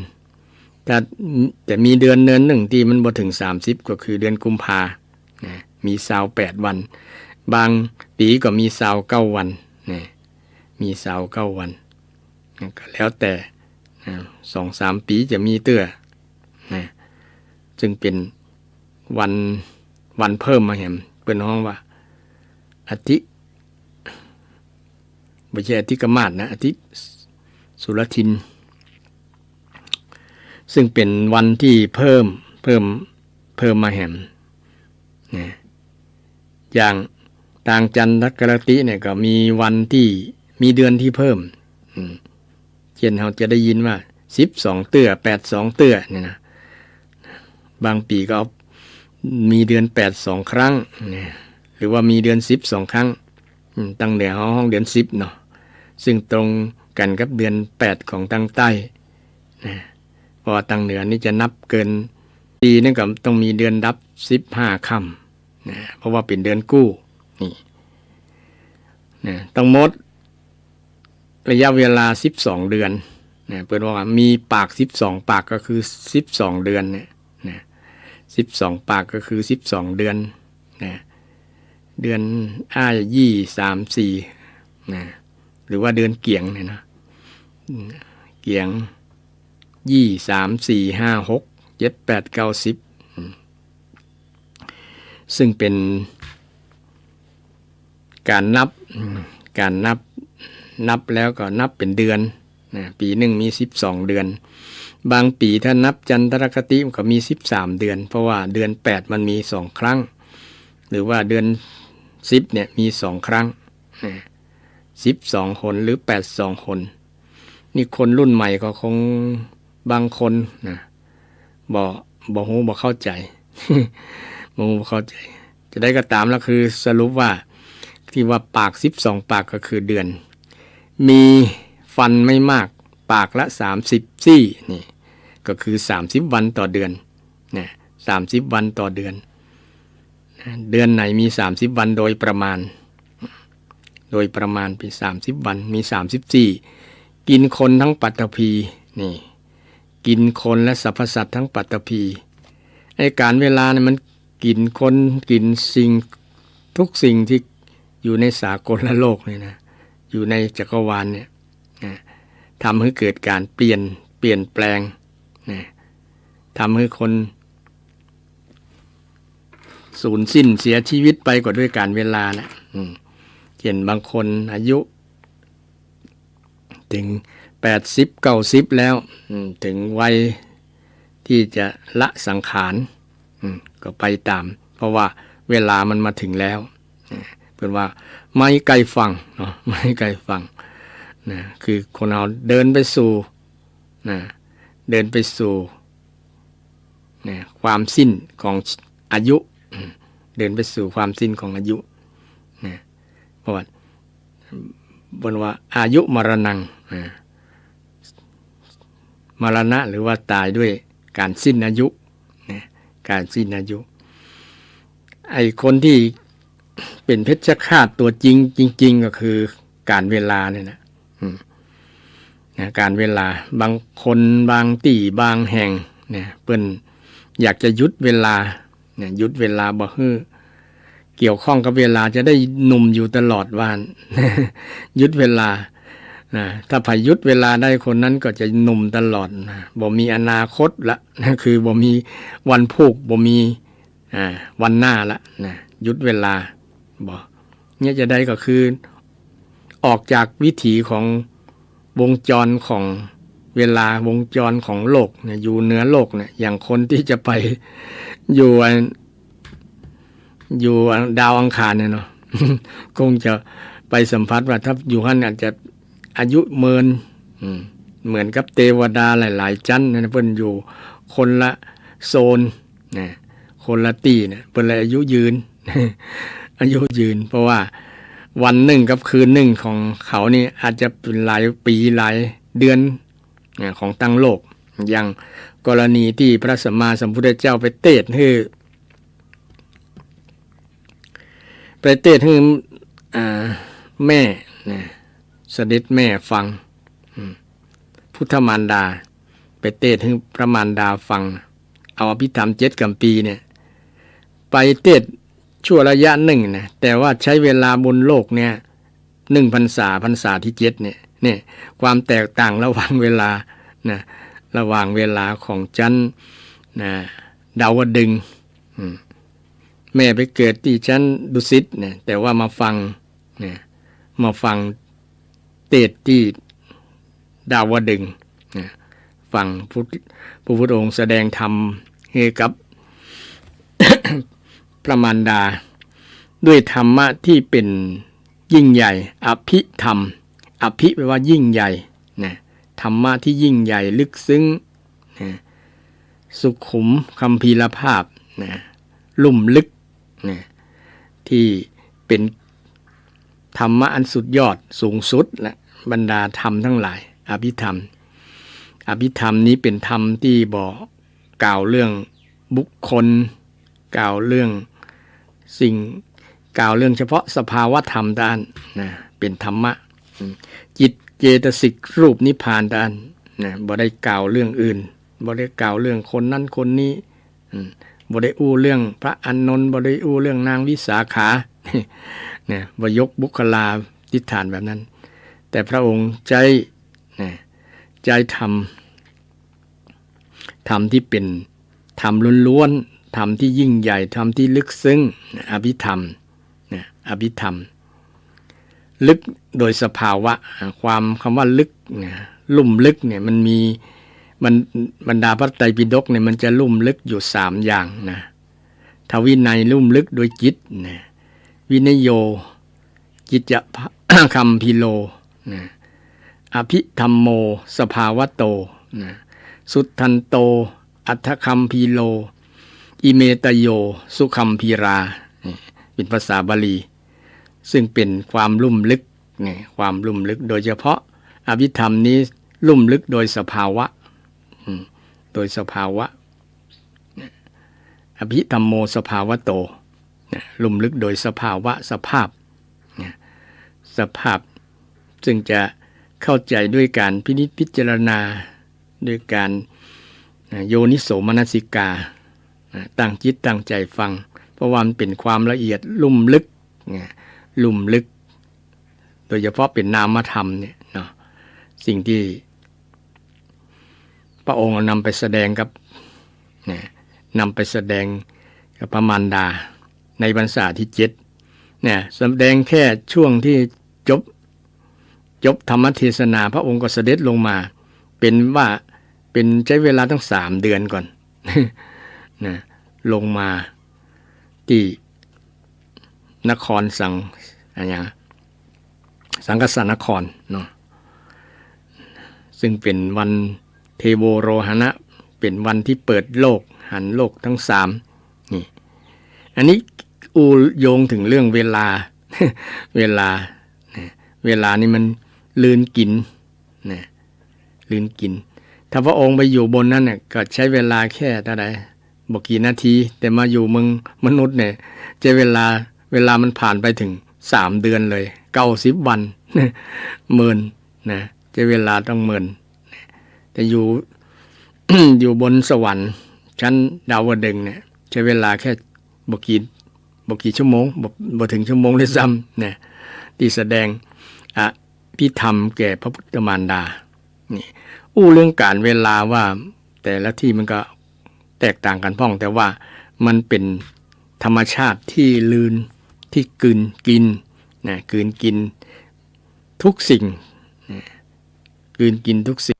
แต่มีเดือนหนึ่งที่มันบ่ถึง30ก็คือเดือนกุมภานะมี28 วันบางปีก็มี29 วันนะมี29 วันนะก็แล้วแต่2-3 ปีจะมีเตื้อนะจึงเป็นวันเพิ่มมาแหมเป็นห้องว่าอาทิไม่ใช่อาทิกมาศนะอาทิสุรทินซึ่งเป็นวันที่เพิ่มมาแหมนะอย่างต่างจันทรคติเนี่ยก็มีวันที่มีเดือนที่เพิ่มเช่นเราจะได้ยินว่า12 เตื้อ82 เตื้อเนี่ยนะบางปีก็มีเดือน82 ครั้งเนี่ยหรือว่ามีเดือน12 ครั้งตั้งแต่ห้องเดือน10เนาะซึ่งตรงกันกับเดือน8ของทางใต้นะเพราะว่าทางเหนือนี่จะนับเกินปีนั่นก็ต้องมีเดือนดับ15 ค่ำนะเพราะว่าเป็นเดือนกู้นี่นะต้องหมดระยะเวลา12 เดือนนะเปิดว่ามีปาก12 ปากก็คือ12 เดือนเนี่ยนะ12 ปากก็คือ12 เดือนนะเดือนอ้ายยี่3 4นะหรือว่าเดือนเกี่ยงเนี่ยนะเกี่ยงยี่3 4 5 6 7 8 9 10ซึ่งเป็นการนับแล้วก็นับเป็นเดือนนะปีหนึ่งมี12 เดือนบางปีถ้านับจันทรคติมันก็มี13 เดือนเพราะว่าเดือน8มันมี2 ครั้งหรือว่าเดือน10เนี่ยมี2 ครั้งนะ12 หนหรือ82 หนนี่คนรุ่นใหม่ก็คงบางคนนะบ่ฮู้บ่เข้าใจ บ่เข้าใจจะได้ก็ตามแล้วคือสรุปว่าที่ว่าปาก12 ปากก็คือเดือนมีฟันไม่มากปากละ30 ซี่นี่ก็คือ30 วันต่อเดือนนะ30 วันต่อเดือนเดือนไหนมี30 วันโดยประมาณเป็น30 วันมี34กินคนทั้งปัตตภีนี่กินคนและสรรพสัตว์ทั้งปัตตภีไอ้การเวลาเนี่ยมันกินคนกินสิ่งทุกสิ่งที่อยู่ในสากลโลกนี่นะอยู่ในจักรวาลเนี่ยทำให้เกิดการเปลี่ยนแปลงทำให้คนสูญสิ้นเสียชีวิตไปก็ด้วยการเวลาแหละเช่นบางคนอายุถึง80-90แล้วถึงวัยที่จะละสังขารก็ไปตามเพราะว่าเวลามันมาถึงแล้วเป็นว่าไม่ไกลฝั่งเนาะไม่ไกลฝั่งนะคือคนเราเดินไปสู่ความสิ้นของอายุเดินไปสู่ความสิ้นของอายุนะเพราะว่าบนว่าอายุมรณัง มรณะหรือว่าตายด้วยการสิ้นอายุนะการสิ้นอายุไอ้คนที่เป็นเพชฌฆาตตัวจริงก็คือการเวลาเนี่ยนะการเวลาบางคนบางที่บางแห่งเนี่ยเปิ้นอยากจะยุดเวลาเนี่ยยุดเวลาบ่ฮื้อเกี่ยวข้องกับเวลาจะได้หนุ่มอยู่ตลอดวัน ยุดเวลานะถ้าพยุดเวลาได้คนนั้นก็จะหนุ่มตลอดนะบ่มีอนาคตละนะคือบ่มีวันพุกบ่มีวันหน้าละนะยุดเวลาบ่เนี่ยจะได้ก็คือออกจากวิถีของวงจรของเวลาวงจรของโลกเนี่ยอยู่เหนือโลกเนี่ยอย่างคนที่จะไปอยู่ดาวอังคารเนี่ยเนาะ คงจะไปสัมผัสว่าถ้าอยู่หั่นอาจจะอายุเหมือนกับเทวดาหลายๆชั้นนะเพิ่นอยู่คนละโซนนะคนละที่นะเพิ่นเลยอายุยืน อายุยืนเพราะว่าวันหนึ่งกับคืนหนึ่งของเขานี่อาจจะเป็นหลายปีหลายเดือนของตั้งโลกอย่างกรณีที่พระสัมมาสัมพุทธเจ้าไปเทศน์ให้แม่เสด็จแม่ฟังพุทธมารดาไปเทศน์ให้พระมารดาฟังเอาอภิธรรม7 กัมปีเนี่ยไปเทศน์ชั่วระยะหนึ่งนะแต่ว่าใช้เวลาบนโลกเนี่ย1 พรรษาที่7เนี่ยความแตกต่างระหว่างเวลานะระหว่างเวลาของจันทร์ดาวดึงส์แม่ไปเกิดที่ชั้นดุสิตเนี่ยแต่ว่ามาฟังเทศน์ที่ดาวดึงส์ฟังพระพุทธองค์แสดงธรรมให้กับ พระมารดาด้วยธรรมะที่เป็นยิ่งใหญ่อภิธรรมอภิแปลว่ายิ่งใหญ่นะธรรมะที่ยิ่งใหญ่ลึกซึ้งนะสุขุมคัมภีรภาพนะลุ่มลึกนะที่เป็นธรรมะอันสุดยอดสูงสุดและบรรดาธรรมทั้งหลายอภิธรรมนี้เป็นธรรมที่บอกกล่าวเรื่องบุคคลกล่าวเรื่องสิ่งกล่าวเรื่องเฉพาะสภาวะธรรมด้านนะเป็นธรรมะจิตเจตสิกรูปนิพพานด้านนะบ่ได้กล่าวเรื่องอื่นบ่ได้กล่าวเรื่องคนนั้นคนนี้บ่ได้อู้เรื่องพระอานนท์บ่ได้อู้เรื่องนางวิสาขาเนี่ยบ่ยกบุคลาธิฐานแบบนั้นแต่พระองค์ใจธรรมที่เป็นธรรมล้วนๆธรรมที่ยิ่งใหญ่ธรรมที่ลึกซึ้งอภิธรรมอภิธรรมลึกโดยสภาวะความคำว่าลึกลุ่มลึกเนี่ยมันมีบรรดาพระไตรปิฎกเนี่ยมันจะลุ่มลึกอยู่3อย่างนะทวินัยลุ่มลึกโดยจิตนะวินยโยจิตจะคัมภีโลนะอภิธรรมโมสภาวะโตนะสุทธันโตอัฏฐคัมภีโลอิเมตโยสุคัมภีราเป็นภาษาบาลีซึ่งเป็นความลุ่มลึกความลุ่มลึกโดยเฉพาะอภิธรรมนี้ลุ่มลึกโดยสภาวะอภิธรรมโมสภาวะโตลุ่มลึกโดยสภาวะสภาพซึ่งจะเข้าใจด้วยการพินิจพิจารณาด้วยการโยนิโสมนสิกาตั้งจิตตั้งใจฟังเพราะว่ามันเป็นความละเอียดลุ่มลึกโดยเฉพาะเป็นนามธรรมเนี่ยเนาะสิ่งที่พระองค์นำไปแสดงกับพระมารดาในพรรษาที่7เนี่ยแสดงแค่ช่วงที่จบธรรมเทศนาพระองค์ก็เสด็จลงมาเป็นใช้เวลาตั้ง3 เดือนก่อน นะลงมาที่นครสังกสนครเนาะซึ่งเป็นวันเทโวโรหณะเป็นวันที่เปิดโลกหันโลกทั้ง3นี่อันนี้อูโยงถึงเรื่องเวลา เวลานี่มันลืนกิน ถ้าพระองค์ไปอยู่บนนั้นเนี่ยก็ใช้เวลาแค่เท่าไหร่บอกกี่นาทีแต่มาอยู่เมืองมนุษย์เนี่ยใช้เวลามันผ่านไปถึง3 เดือนเลย90 วันหมื่นนะใช้เวลาต้องหมื่นแต่อยู่ อยู่บนสวรรค์ชั้นดาวดึงส์เนี่ยใช้เวลาแค่บอกกี่ชั่วโมงบ่ถึงชั่วโมงเลยซ้ำเนี่ยที่แสดงพิธรรมแก่พระพุทธมารดานี่เรื่องการเวลาว่าแต่ละที่มันก็แตกต่างกันพ้องแต่ว่ามันเป็นธรรมชาติที่ลืนที่กลืนกินนะกลืนกินทุกสิ่งกลืนกินทุกสิ่ง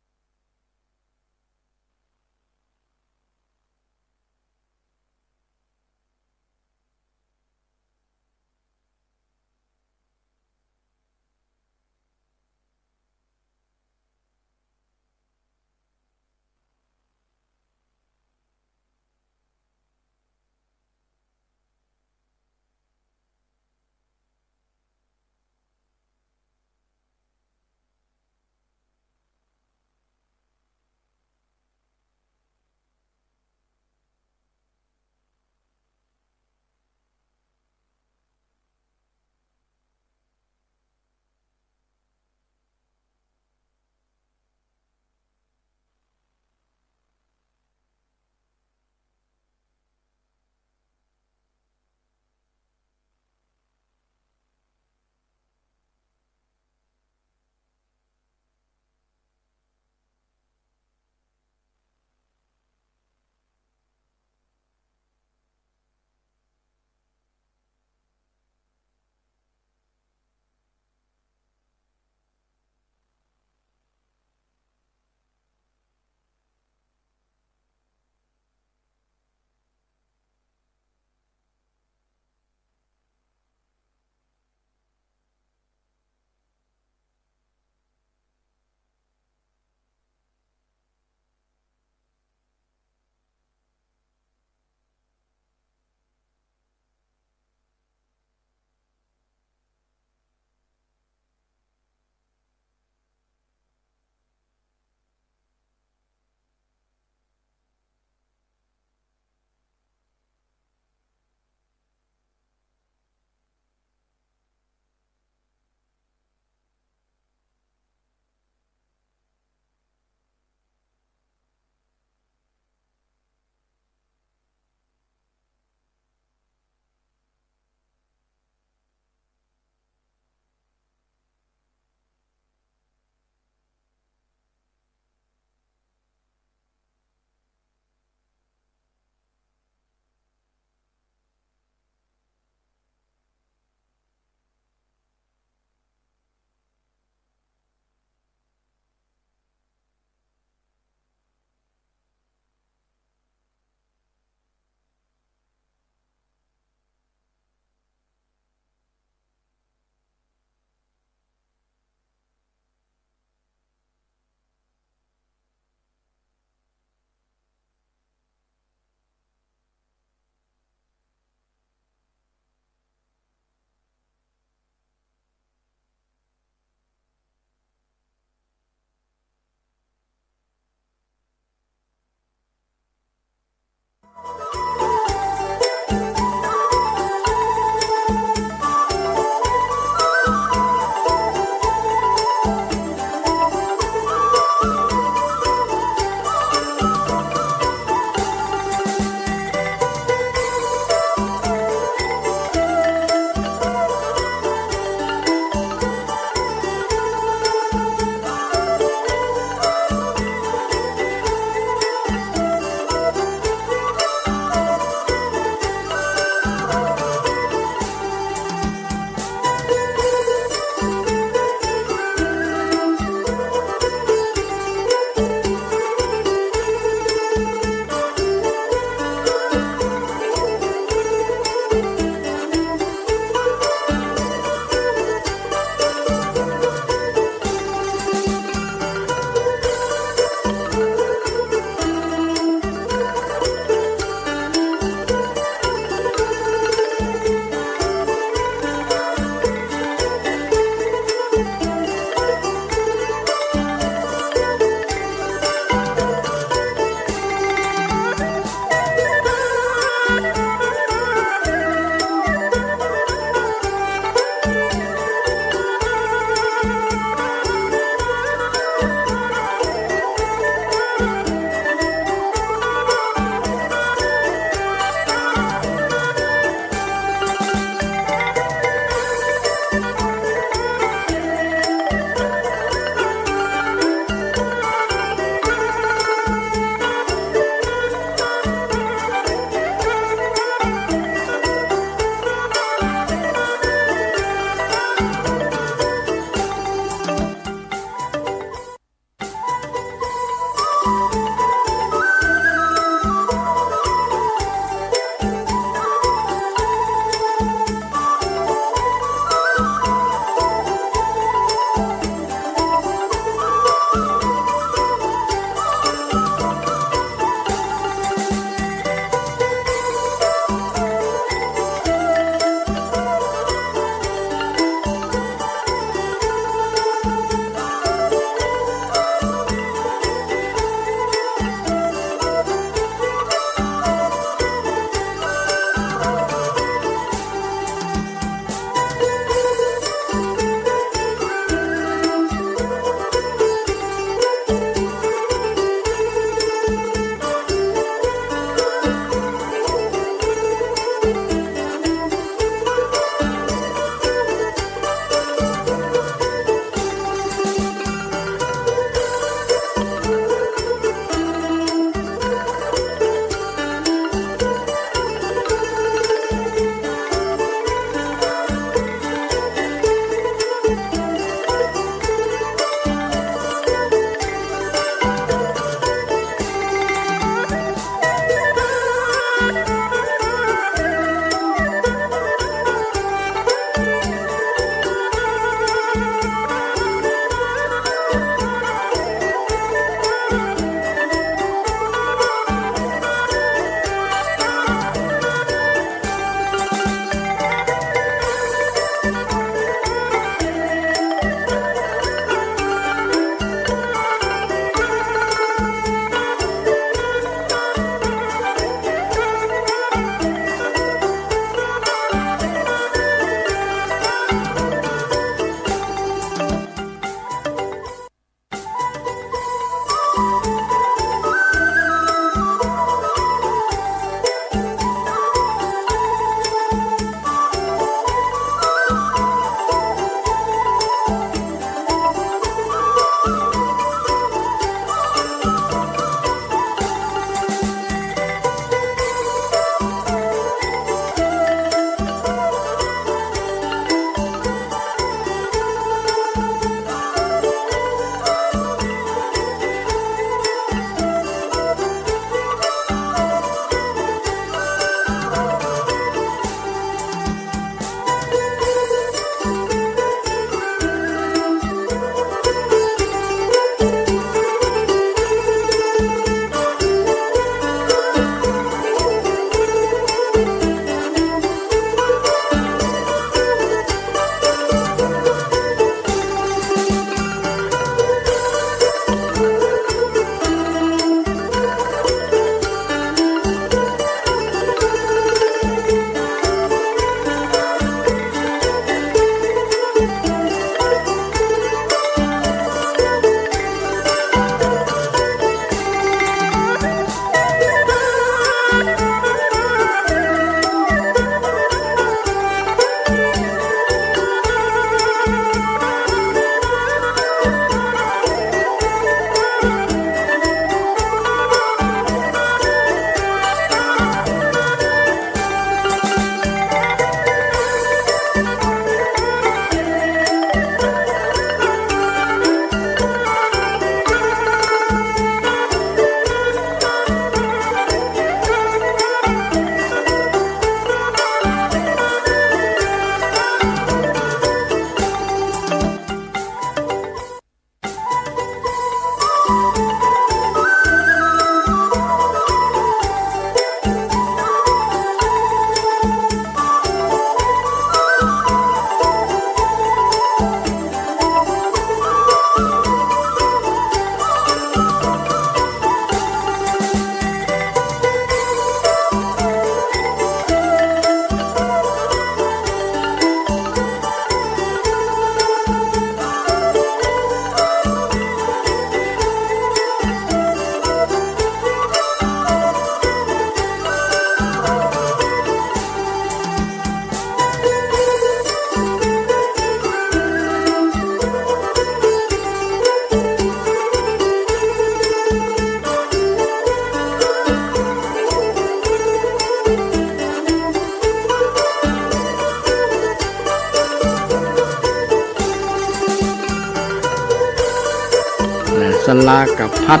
สลากับพัด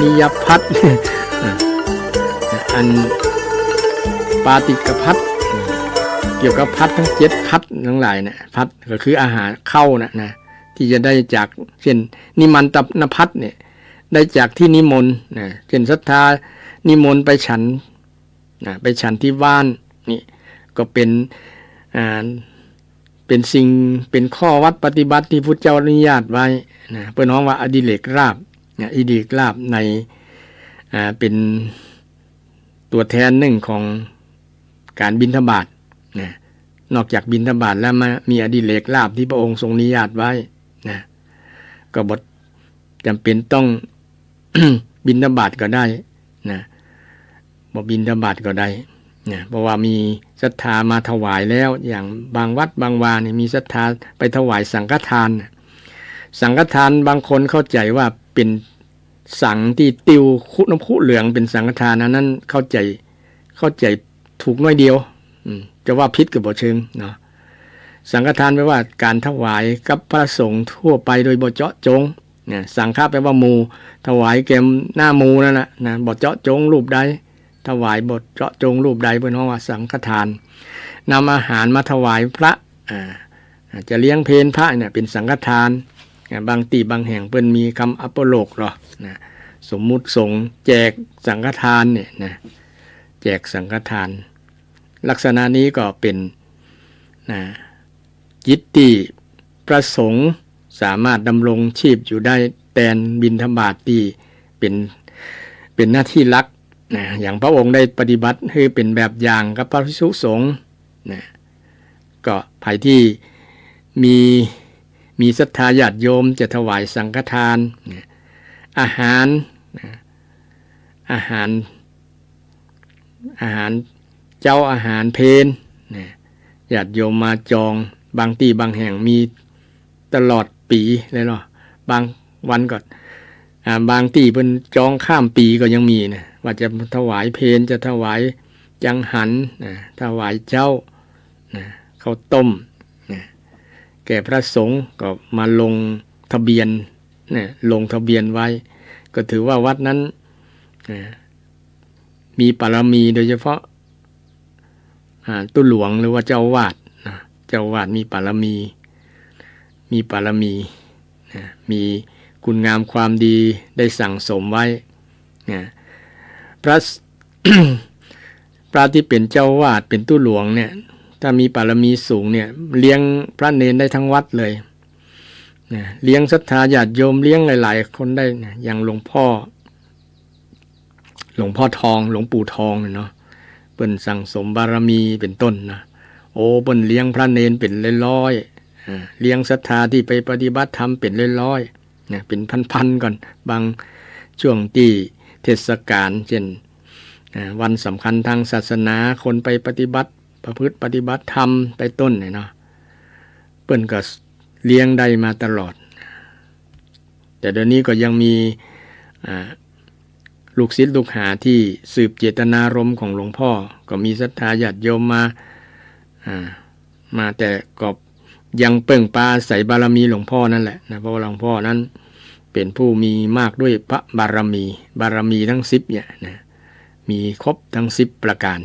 นิยพัด อันปาติกพัดเกี่ยวกับพัดทั้ง7พัดทั้งหลายเนี่ยพัดก็คืออาหารเข้านะที่จะได้จากเช่นนิมันตนพัดเนี่ยได้จากที่นิมนต์นะเช่นศรัทธานิมนต์ไปฉันไปฉันที่บ้านนี่ก็เป็นสิ่งเป็นข้อวัดปฏิบัติที่พุทธเจ้าอนุญาตไว้นะเพื่อน้องว่าอดิเรกราบอดิเรกราบในเป็นตัวแทนหนึ่งของการบิณฑบาตนะนอกจากบิณฑบาตแล้วมีอดิเรกราบที่พระองค์ทรงอนุญาตไว้นะก็บ่จำเป็นต้อง บิณฑบาตก็ได้นะบ่บิณฑบาตก็ได้นะเพราะว่ามีศรัทธามาถวายแล้วอย่างบางวัดบางวาเนี่ยมีศรัทธาไปถวายสังฆทานสังฆทานบางคนเข้าใจว่าเป็นสังที่ติวคุน้ำคุเหลืองเป็นสังฆทานนั้นเข้าใจถูกน้อยเดียวจะว่าพิษกับบ่เชิงเนาะสังฆทานแปลว่าการถวายกับพระสงฆ์ทั่วไปโดยบ่เจาะจงเนี่ยสังฆะแปลว่าหมู่ถวายแก่หน้าหมู่นั่นน่ะนะบ่เจาะจงรูปใดถวายบ่เจาะจงรูปใดเพิ่นเรียกว่าสังฆทานนำอาหารมาถวายพระจะเลี้ยงเพลพระเนี่ยเป็นสังฆทานบางที่บางแห่งเพิ่นมีคำอัปโลกหรอนะสมมุติสงฆ์แจกสังฆทานเนี่ยนะแจกสังฆทานลักษณะนี้ก็เป็นจิตที่ประสงค์สามารถดำรงชีพอยู่ได้แทนบิณฑบาตที่เป็นหน้าที่หลักนะอย่างพระองค์ได้ปฏิบัติให้เป็นแบบอย่างกับพระภิกษุสงฆ์นะก็ภัยที่มีศรัทธาญาติโยมจะถวายสังฆทานนะอาหารเจ้าอาหารเพลนะญาติโยมมาจองบางที่บางแห่งมีตลอดปีเลยเนาะบางวันก็บางที่เพิ่นจองข้ามปีก็ยังมีนะว่าจะถวายเพลจะถวายจังหันถวายเจ้าข้าวต้มแก่พระสงฆ์ก็มาลงทะเบียนลงทะเบียนไว้ก็ถือว่าวัดนั้นมีบารมีโดยเฉพาะตุหลวงหรือว่าเจ้าวาดเจ้าวาดมีบารมีมีคุณงามความดีได้สั่งสมไว้พระ พระที่เป็นเจ้าวาดเป็นตุหลวงเนี่ยถ้ามีบารมีสูงเนี่ยเลี้ยงพระเนรได้ทั้งวัดเลยเลี้ยงศรัทธาญาติโยมเลี้ยงหลายๆคนได้อย่างหลวงพ่อทองหลวงปู่ทองเนาะเปิ้นสั่งสมบารมีเป็นต้นนะโอ้เปิ้นเลี้ยงพระเนรเป็นร้อยๆเลี้ยงศรัทธาที่ไปปฏิบัติธรรมเป็นร้อยๆเป็นพันๆก่อนบางช่วงที่เทศกาลเช่นวันสำคัญทางศาสนาคนไปปฏิบัติประพฤติปฏิบัติธรรมไปต้นเนาะเปิ้นก็เลี้ยงได้มาตลอดแต่เดี๋ยวนี้ก็ยังมีลูกศิษย์ลูกหาที่สืบเจตนารมณ์ของหลวงพ่อก็มีศรัทธาญาติโยมมาแต่ก็ยังเปิ่งปลาใส่บารมีหลวงพ่อนั่นแหละนะเพราะว่าหลวงพ่อนั้นเป็นผู้มีมากด้วยพระบารมีทั้ง10เนี่ยนะมีครบทั้ง10ประการ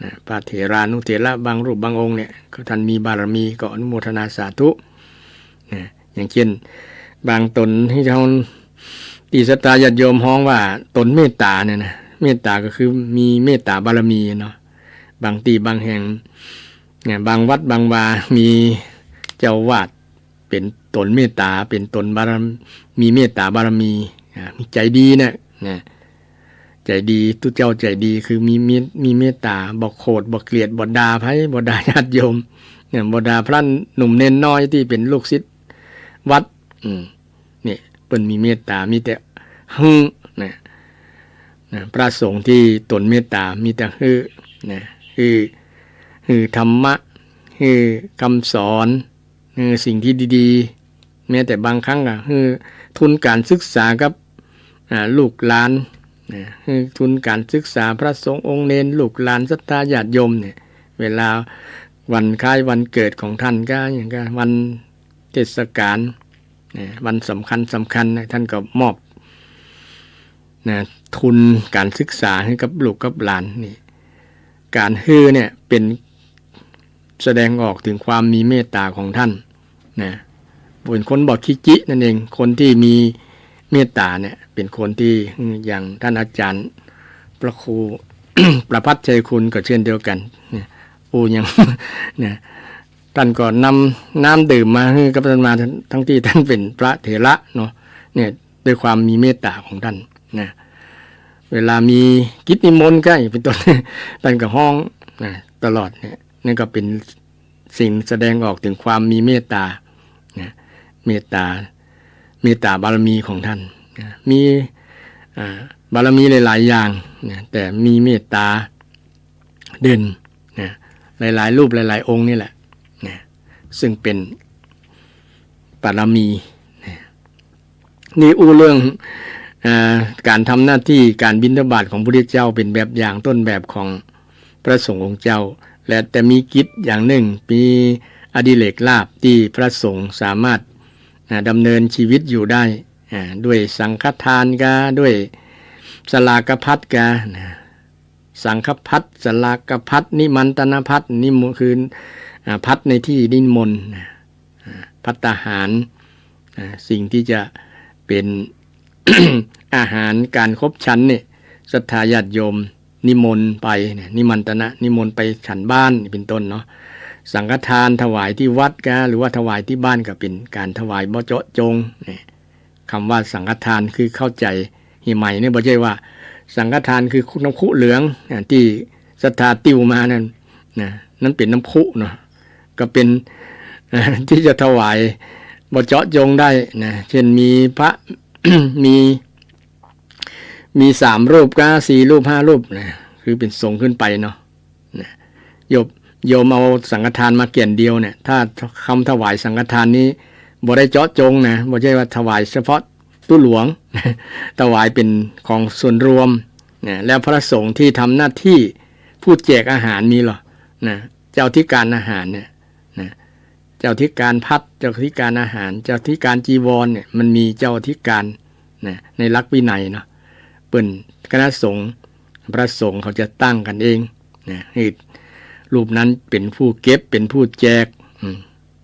นะพระเถรานุเถระบางรูปบางองค์เนี่ยก็ท่านมีบารมีก็อนุโมทนาสาธุนะอย่างเช่นบางตนที่เขาที่ศรัทธาญาติโยมฮ้องว่าตนเมตตาเนี่ยนะเมตตาก็คือมีเมตตาบารมีเนาะบางที่บางแห่งเนี่ยบางวัดบางวามีเจ้าวาดเป็นตนเมตตาเป็นตนบารมีเมตตาบารมีมีใจดีเนี่ยใจดีทุกเจ้าใจดีคือมีเมตตาบ่โกรธบ่เกลียดบ่ด่าไผบ่ด่าญาติโยมเนี่ยบ่ด่าพระหนุ่มเน้นน้อยที่เป็นลูกศิษย์วัดนี่เปิ้นมีเมตตามีแต่นะพระสงฆ์ที่ตนเมตตามีแต่นะคือธรรมะคือคำสอนสิ่งที่ดีๆแม้แต่บางครั้งก็คือทุนการศึกษากับลูกหลานคือทุนการศึกษาพระสงฆ์องค์เนรลูกหลานศรัทธาญาติโยมเนี่ยเวลาวันคล้ายวันเกิดของท่านก็อย่างกับวันเทศกาล นะวันสำคัญนะท่านก็มอบนะทุนการศึกษาให้กับลูกกับหลานนี่การฮือเนี่ยเป็นแสดงออกถึงความมีเมตตาของท่านนะเป็นคนบอกคิจินั่นเองคนที่มีเมตตาเนี่ยเป็นคนที่อย่างท่านอาจารย์พระครู ประภัสชัยคุณก็เช่นเดียวกันปูยัง เนี่ยท่านก็นำน้ำดื่มมาให้กับท่านมาทั้งที่ท่านเป็นพระเถระเนาะเนี่ยด้วยความมีเมตตาของท่านนะเวลามีกิจนิมนต์ใกล้เป็นต้น ท่านก็ห้องนะตลอดเนี่ยนี่ก็เป็นสิ่งแสดงออกถึงความมีเมตตานะเมตตาบารมีของท่านนะมีบารมีหลายๆอย่างนะแต่มีเมตตาเด่นนะหลายๆรูปหลายๆองค์นี่แหละนะซึ่งเป็นบารมีนะนี่เรื่องการทำหน้าที่การบิณฑบาตของพระพุทธเจ้าเป็นแบบอย่างต้นแบบของพระสงฆ์องค์เจ้าและแต่มีกิจอย่างหนึ่งมีอดิเรกลาภที่พระสงฆ์สามารถดำเนินชีวิตอยู่ได้ด้วยสังฆทานกาด้วยสลากภัตกาสังฆภัตสลากภัตนิมันตนภัตนิมคือภัตในที่นิมนต์ภัตตาหารสิ่งที่จะเป็น อาหารการครบชั้นเนี่ยศรัทธาญาติโยมนิมนต์ไปเนี่ยนิมันตนะนิมนต์ไปฉันบ้านเป็นต้นเนาะสังฆทานถวายที่วัดกาหรือว่าถวายที่บ้านก็เป็นการถวายบ่เจาะจงเนี่ยคำว่าสังฆทานคือเข้าใจใหม่เนี่ยบ่ใช่ว่าสังฆทานคือน้ำคุเหลืองที่ศรัทธาติวมานั่นเป็นน้ำคุเนาะก็เป็นที่จะถวายบ่เจาะจงได้นะเช่นมีพระ มี3 รูปก็4 รูป 5 รูปนะคือเป็นสงฆ์ขึ้นไปเนาะนะโยมเอาสังฆทานมาเกี่ยนเดียวเนี่ยถ้าคำถวายสังฆทานนี้บ่ได้เจาะจงนะบ่ใช่ว่าถวายเฉพาะตู้หลวง ถวายเป็นของส่วนรวมนะแล้วพระสงฆ์ที่ทำหน้าที่ผู้แจกอาหารมีหรอนะเจ้าที่การอาหารเนี่ยนะเจ้าที่การพัดเจ้าที่การอาหารเจ้าที่การจีวรเนี่ยมันมีเจ้าที่การนะในหลักวินัยเนาะเปิ้นคณะสงฆ์พระสงฆ์เขาจะตั้งกันเองนะให้รูปนั้นเป็นผู้เก็บเป็นผู้แจก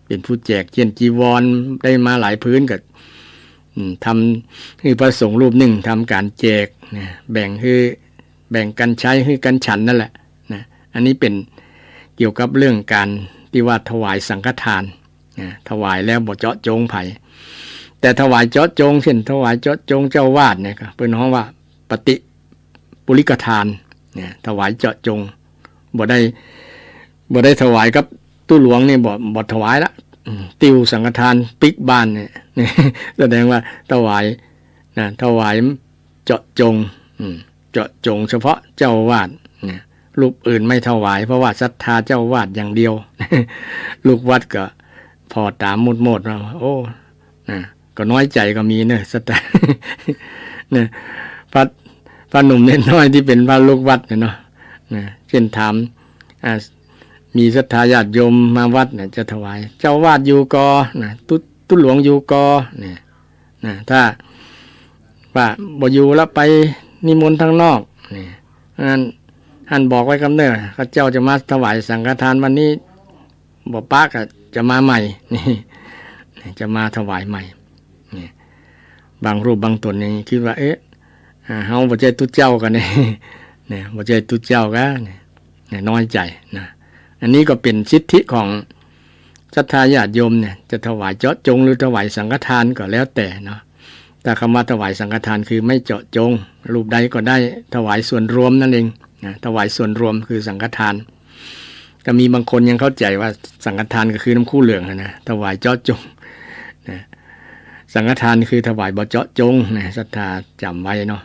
เป็นผู้แจกเช่นจีวรได้มาหลายพื้นก็ทำให้พระสงฆ์รูปหนึ่งทำการแจกนะแบ่งกันใช้ให้กันฉันนั่นแหละนะอันนี้เป็นเกี่ยวกับเรื่องการที่ว่าถวายสังฆทานนะถวายแล้วบ่เจาะจงไผแต่ถวายเจาะจงเช่นถวายเจาะจงเจ้าวาดเนี่ยก็เป็นห้องว่าปฏิปุริกทานเนี่ยถวายเจาะจงบ่ได้ถวายกับตู้หลวงนี่บ่ถวายละติวสังฆทานปิกบ้านเนี่ยแสดงว่าถวายเจาะจงเฉพาะเจ้าวาดเนี่ยรูปอื่นไม่ถวายเพราะว่าศรัทธาเจ้าวาดอย่างเดียว ลูกวัดก็พอตามหมดเราโอ้ก็น้อยใจก็มีเนอะศรัทธา เนี่ยพระหนุ่มเน้นน้อยที่เป็นพระลูกวัดเนาะเช่นถามมีศรัทธาญาติโยมมาวัดเนี่ยจะถวายเจ้าวาดอยู่กอตุ้หลวงอยู่กอเนี่ยถ้าว่าบ่อยู่แล้วไปนิมนต์ทางนอกนี่งั้นท่านบอกไว้กำเนิดข้าเจ้าจะมาถวายสังฆทานวันนี้บ่ปากจะมาใหม่นี่จะมาถวายใหม่นี่บางรูปบางตนนี่คิดว่าเฮาบ่ใจตุเจ้ากันเนี่ยบ่ใจตุเจ้าก็เนี่ยน้อยใจนะอันนี้ก็เป็นสิทธิของศรัทธาญาติโยมเนี่ยจะถวายเจาะจงหรือถวายสังฆทานก็แล้วแต่เนาะแต่คำว่าถวายสังฆทานคือไม่เจาะจงรูปใดก็ได้ถวายส่วนรวมนั่นเองนะถวายส่วนรวมคือสังฆทานก็มีบางคนยังเข้าใจว่าสังฆทานก็คือน้ำคู่เหลืองนะถวายเจาะจงนะสังฆทานคือถวายบ่เจาะจงนะศรัทธาจำไว้เนาะ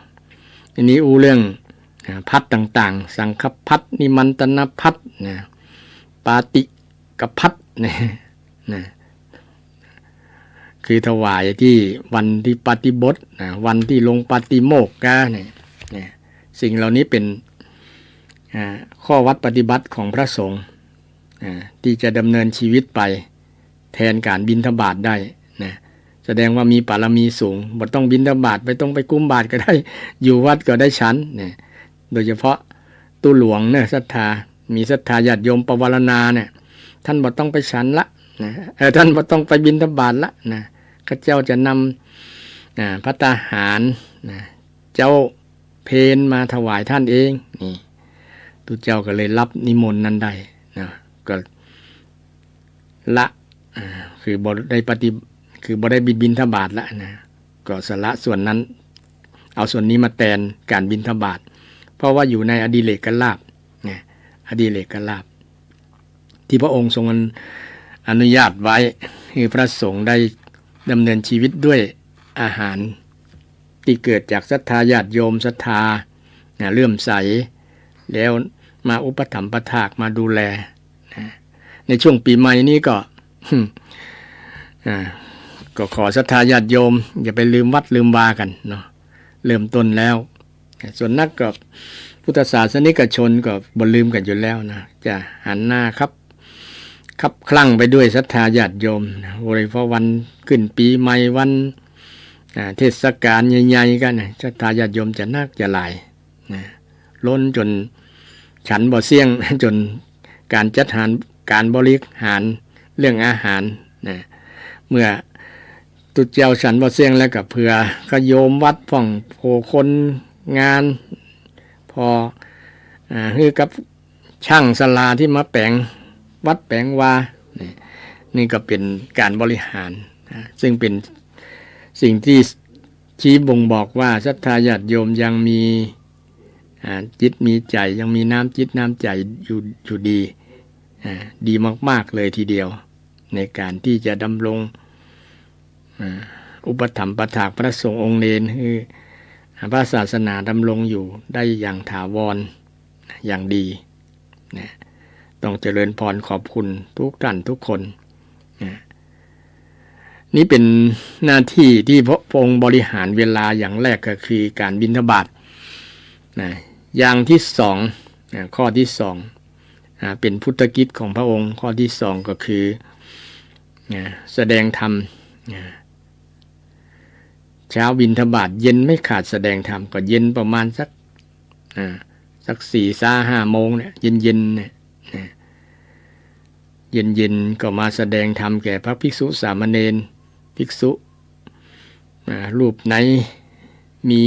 ทีนี้เรื่องพัดต่างๆสังฆพัดนิมันตนพัดนะปาติกพัดนะคือถวายที่วันที่ปฏิบทนะวันที่ลงปฏิโมกข์เนี่ยสิ่งเหล่านี้เป็นข้อวัดปฏิบัติของพระสงฆ์ที่จะดำเนินชีวิตไปแทนการบิณฑบาตได้นะฉ แสดงว่ามีบารมีสูงบ่ต้องบิณฑบาตไม่ต้องไปกุมบาตรก็ได้อยู่วัดก็ได้ฉันเนี่ยโดยเฉพาะตู้หลวงเนี่ยศรัทธามีศรัทธาญาติโยมปวารณาเนี่ยท่านบ่ต้องไปฉันละนะท่านบ่ต้องไปบิณฑบาตละนะข้าเจ้าจะนำภัตตาหารนะเจ้าเพนมาถวายท่านเองนี่ตุเจ้าก็เลยรับนิมนต์นั้นได้นะก็ละคือบ่ได้คือบ่ได้บิณฑบาตละนะก็สละส่วนนั้นเอาส่วนนี้มาแทนการบิณฑบาตเพราะว่าอยู่ในอดิเรกลาภนะอดิเรกลาภที่พระองค์ทรงอนุญาตไว้คือพระสงฆ์ได้ดำเนินชีวิตด้วยอาหารที่เกิดจากศรัทธาญาติโยมศรัทธาเลื่อมใสแล้วมาอุปถัมภ์ประทากมาดูแลนะในช่วงปีใหม่นี้ก็ขอศรัทธาญาติโยมอย่าไปลืมวัดลืมวากันเนาะเริ่มต้นแล้วส่วนนักกับพุทธศาสนิกชนก็บ่ลืมกันอยู่แล้วนะจะหันหน้าครับคลั่งไปด้วยศรัทธาญาติโยมนะโดยเฉพาะวันขึ้นปีใหม่วันเทศกาลใหญ่ๆกันนะศรัทธาญาติโยมจะนักจะหลายนะล้นจนฉันบ่เสี่ยงจนการจัดหารการบริหารเรื่องอาหารนะเมื่อตุเจ้าฉันบ่เสี่ยงแล้วก็เผื่อขโยมวัดพ่องโผคนงานพอฮือกับช่างศาลาที่มาแปลงวัดแปลงวานี่ก็เป็นการบริหารซึ่งเป็นสิ่งที่ชี้บ่งบอกว่าศรัทธาญาติโยมยังมีจิตมีใจยังมีน้ำจิตน้ำใจอยู่ดีมากๆเลยทีเดียวในการที่จะดำรงอุปถัมภ์ประทากพระสงฆ์องค์เนรคือพระศาสนาดำรงอยู่ได้อย่างถาวรอย่างดีนะต้องเจริญพรขอบคุณทุกท่านทุกคนนะนี่เป็นหน้าที่ที่พระองค์บริหารเวลาอย่างแรกก็คือการบิณฑบาตนะอย่างที่สองข้อที่สองเป็นพุทธกิจของพระองค์ข้อที่สองก็คือแสดงธรรมเช้าบิณฑบาตเย็นไม่ขาดแสดงธรรมก็เย็นประมาณสัก 4-5 โมงเนี่ยเย็นเนี่ยเย็นก็มาแสดงธรรมแก่พระภิกษุสามเณรภิกษุรูปไหนมี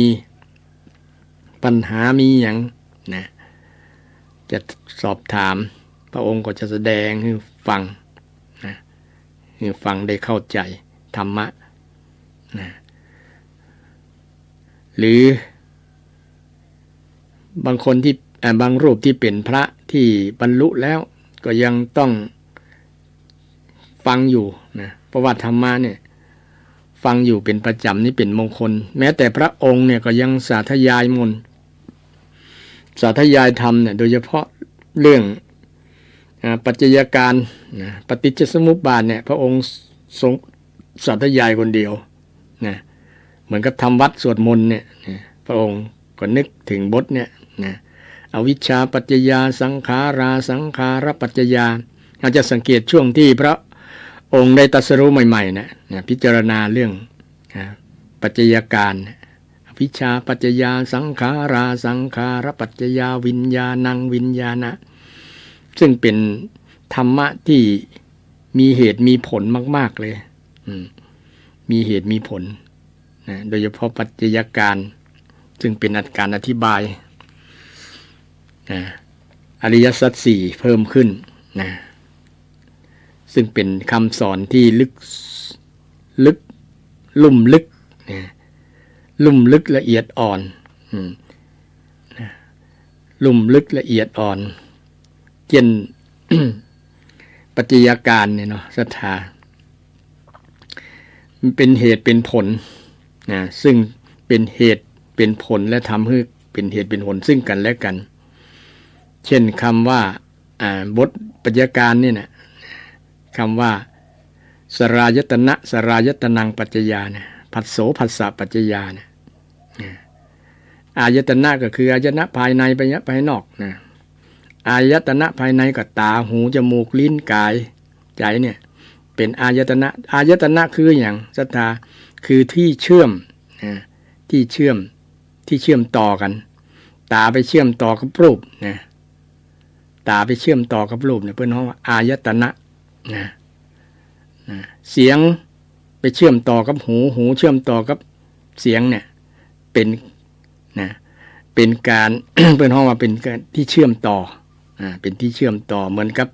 ปัญหามีอย่างนะจะสอบถามพระองค์ก็จะแสดงให้ฟังนะให้ฟังได้เข้าใจธรรมะนะหรือบางคนที่บางรูปที่เป็นพระที่บรรลุแล้วก็ยังต้องฟังอยู่นะเพราะว่าธรรมะเนี่ยฟังอยู่เป็นประจำนี่เป็นมงคลแม้แต่พระองค์เนี่ยก็ยังสาธยายมนต์สาธยายธรรมเนี่ยโดยเฉพาะเรื่องปัจจัยการปฏิจจสมุปบาทเนี่ยพระองค์ทรงสาธยายคนเดียวนะเหมือนกับทำวัดสวดมนต์เนี่ยพระองค์ก็นึกถึงบทเนี่ยนะอวิชชาปัจจยาสังขาราสังขารปัจจยาเราจะสังเกตช่วงที่พระองค์ได้ตรัสรู้ใหม่ๆนะพิจารณาเรื่องปัจจัยการอวิชชาปัจจยาสังขาราสังขารปัจจยาวิญญาณังวิญญาณะซึ่งเป็นธรรมะที่มีเหตุมีผลมากๆเลยมีเหตุมีผลนะโดยเฉพาะปัจจัยการซึ่งเป็นการอธิบายอริยสัจสี่เพิ่มขึ้นนะซึ่งเป็นคำสอนที่ลุ่มลึกละเอียดอ่อนลุ่มลึกละเอียดอ่อนเช่น ปัจจัยการเนี่ยเนาะศรัทธามันเป็นเหตุเป็นผลนะซึ่งเป็นเหตุเป็นผลและทำให้เป็นเหตุเป็นผลซึ่งกันและกันเช่นคำว่าบทปัจจัยการนี่นะคำว่าสรายตนะสรายตนังปัจจยานะผัสโสผัสสะปัจจยานะอายตนะก็คืออายตนะภายในภายนอกนะอายตนะภายในก็ตาหูจมูกลิ้นกายใจเนี่ย เป็นอายตนะอายตนะคืออย่างศรัทธาคือที่เชื่อมที่เชื่อมต่อกันตาไปเชื่อมต่อกับรูปนะตาไปเชื่อมต่อกับรูปเนี่ยเพื่อนเขาว่าอายตนะนะเสียงไปเชื่อมต่อกับหูเชื่อมต่อกับเสียงเนี่ยเป็นนะเป็นการ เพื่อนเขาว่าเป็นการที่เชื่อมต่อเป็นที่เชื่อมต่อเหมือนกับ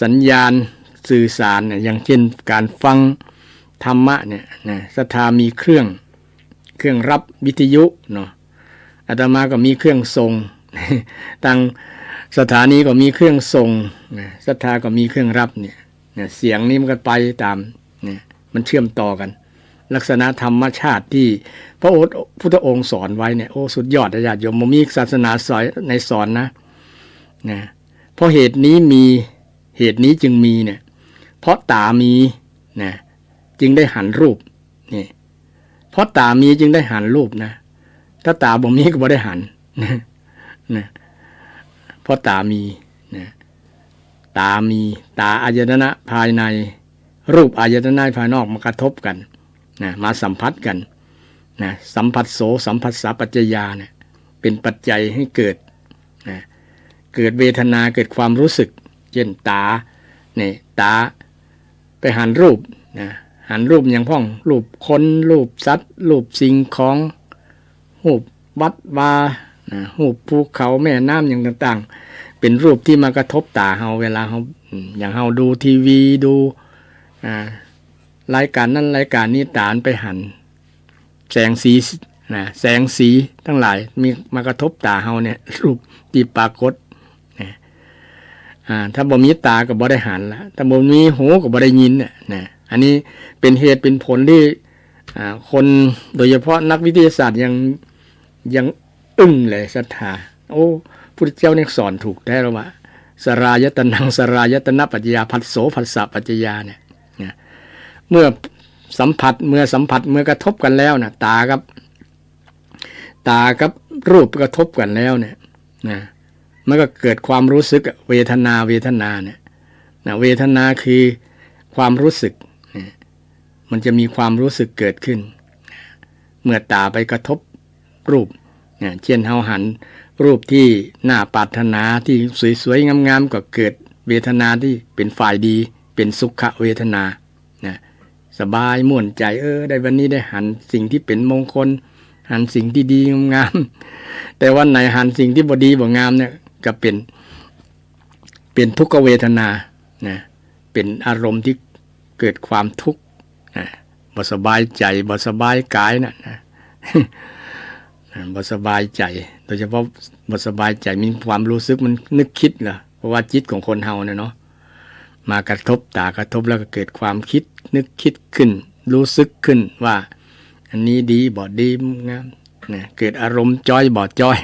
สัญญาณสื่อสารเนี่ยอย่างเช่นการฟังธรรมะเนี่ยนะศรัทธามีเครื่องรับวิทยุเนาะอาตมาก็มีเครื่องส่ง ตั้งสถานีก็มีเครื่องส่งศรัทธาก็มีเครื่องรับเนี่ยเสียงนี้มันก็ไปตามเนี่ยมันเชื่อมต่อกันลักษณะธรรมชาติที่พระพุทธองค์สอนไว้เนี่ยโอ้สุดยอดญาติโยมมีศาสนาสอนในสอนนะเพราะเหตุนี้จึงมีเนี่ยเพราะตามีนะจึงได้หันรูปนี่เพราะตามีจึงได้หันรูปนะถ้าตาบ่มีก็บ่ได้หันนะเพราะตามีนะตาอายตนะภายในรูปอายตนะภายนอกมากระทบกันนะมาสัมผัสกันนะสัมผัสโสสัมผัสสะปัจจยาเนี่ยเป็นปัจจัยให้เกิดนะเกิดเวทนาเกิดความรู้สึกเช่นตาเนี่ยตาไปหันรูปนะหันรูปอย่างพ่องรูปคนรูปสัตว์รูปสิ่งของรูปวัดวารูปภูเขาแม่น้ำอย่างต่างๆเป็นรูปที่มากระทบตาเฮาเวลาเฮาอย่างเฮาดูทีวีดูรายการนั้นรายการนี้ตาไปหันแสงสีทั้งหลายมีมากระทบตาเฮาเนี่ยรูปที่ปรากฏถ้าบ่มีตาก็บ่ได้หันละถ้าบ่มีหูก็บ่ได้ยินเนี่ยอันนี้เป็นเหตุเป็นผลที่คนโดยเฉพาะนักวิทยาศาสตร์ยังอึ้งเลยศรัทธาโอ้พุทธเจ้าเนี่ยสอนถูกแท้แล้วว่าสรายตนังสรายตนะปัจจยาผัสโสผัสสะปัจจยาเนี่ยเมื่อสัมผัสเมื่อกระทบกันแล้วนะตากับรูปกระทบกันแล้วเนี่ยนะมันก็เกิดความรู้สึกเวทนาเนี่ยนะเวทนาคือความรู้สึกมันจะมีความรู้สึกเกิดขึ้นเมื่อตาไปกระทบรูปเช่นเฮาหันรูปที่น่าปรารถนาที่สวยๆงามๆก็เกิดเวทนาที่เป็นฝ่ายดีเป็นสุขเวทนาสบายม่วนใจได้วันนี้ได้หันสิ่งที่เป็นมงคลหันสิ่งที่ดีงามแต่วันไหนหันสิ่งที่บ่ดีบ่งามเนี่ยก็เป็นทุกขเวทนาเป็นอารมณ์ที่เกิดความทุกข์บ่สบายใจบ่สบายกายนะบ่สบายใจโดยเฉพาะบ่สบายใจมีความรู้สึกมันนึกคิดเหรอเพราะว่าจิตของคนเฮาเนี่ยเนาะมากระทบตากระทบแล้วก็เกิดความคิดนึกคิดขึ้นรู้สึกขึ้นว่าอันนี้ดีบ่ดีงามเกิดอารมณ์จอยบ่จอย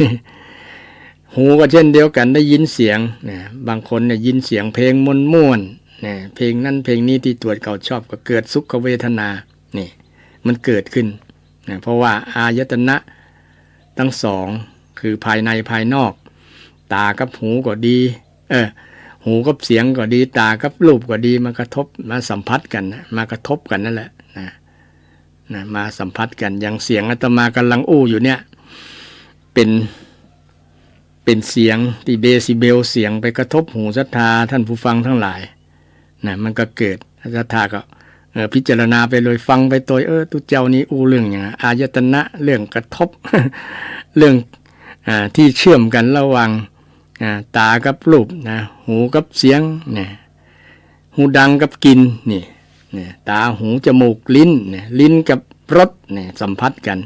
หูก็เช่นเดียวกันได้ยินเสียงบางคนเนี่ยยินเสียงเพลงม่วนเพลงนั้นเพลงนี้ที่ตัวเขาชอบก็เกิดสุขเวทนานี่มันเกิดขึ้นเพราะว่าอายตนะทั้งสองคือภายในภายนอกตากับหูก็ดีหูกับเสียงก็ดีตากับรูปก็ดีมากระทบมาสัมผัสกันมากระทบกันนั่นแหละมาสัมผัสกันอย่างเสียงอาตมากำลังอู้อยู่เนี่ยเป็นเสียงที่เดซิเบลเสียงไปกระทบหูศรัทธาท่านผู้ฟังทั้งหลายมันก็เกิดศรัทธาก็พิจารณาไปเลยฟังไปตัวตุเจ้านี้อู้เรื่องอย่างอายตนะเรื่องกระทบ เรื่องที่เชื่อมกันระหว่างตากับรูปหูกับเสียงหูดังกับกลิ่นนี่ตาหูจมูกลิ้นลิ้นกับรสสัมผัสกัน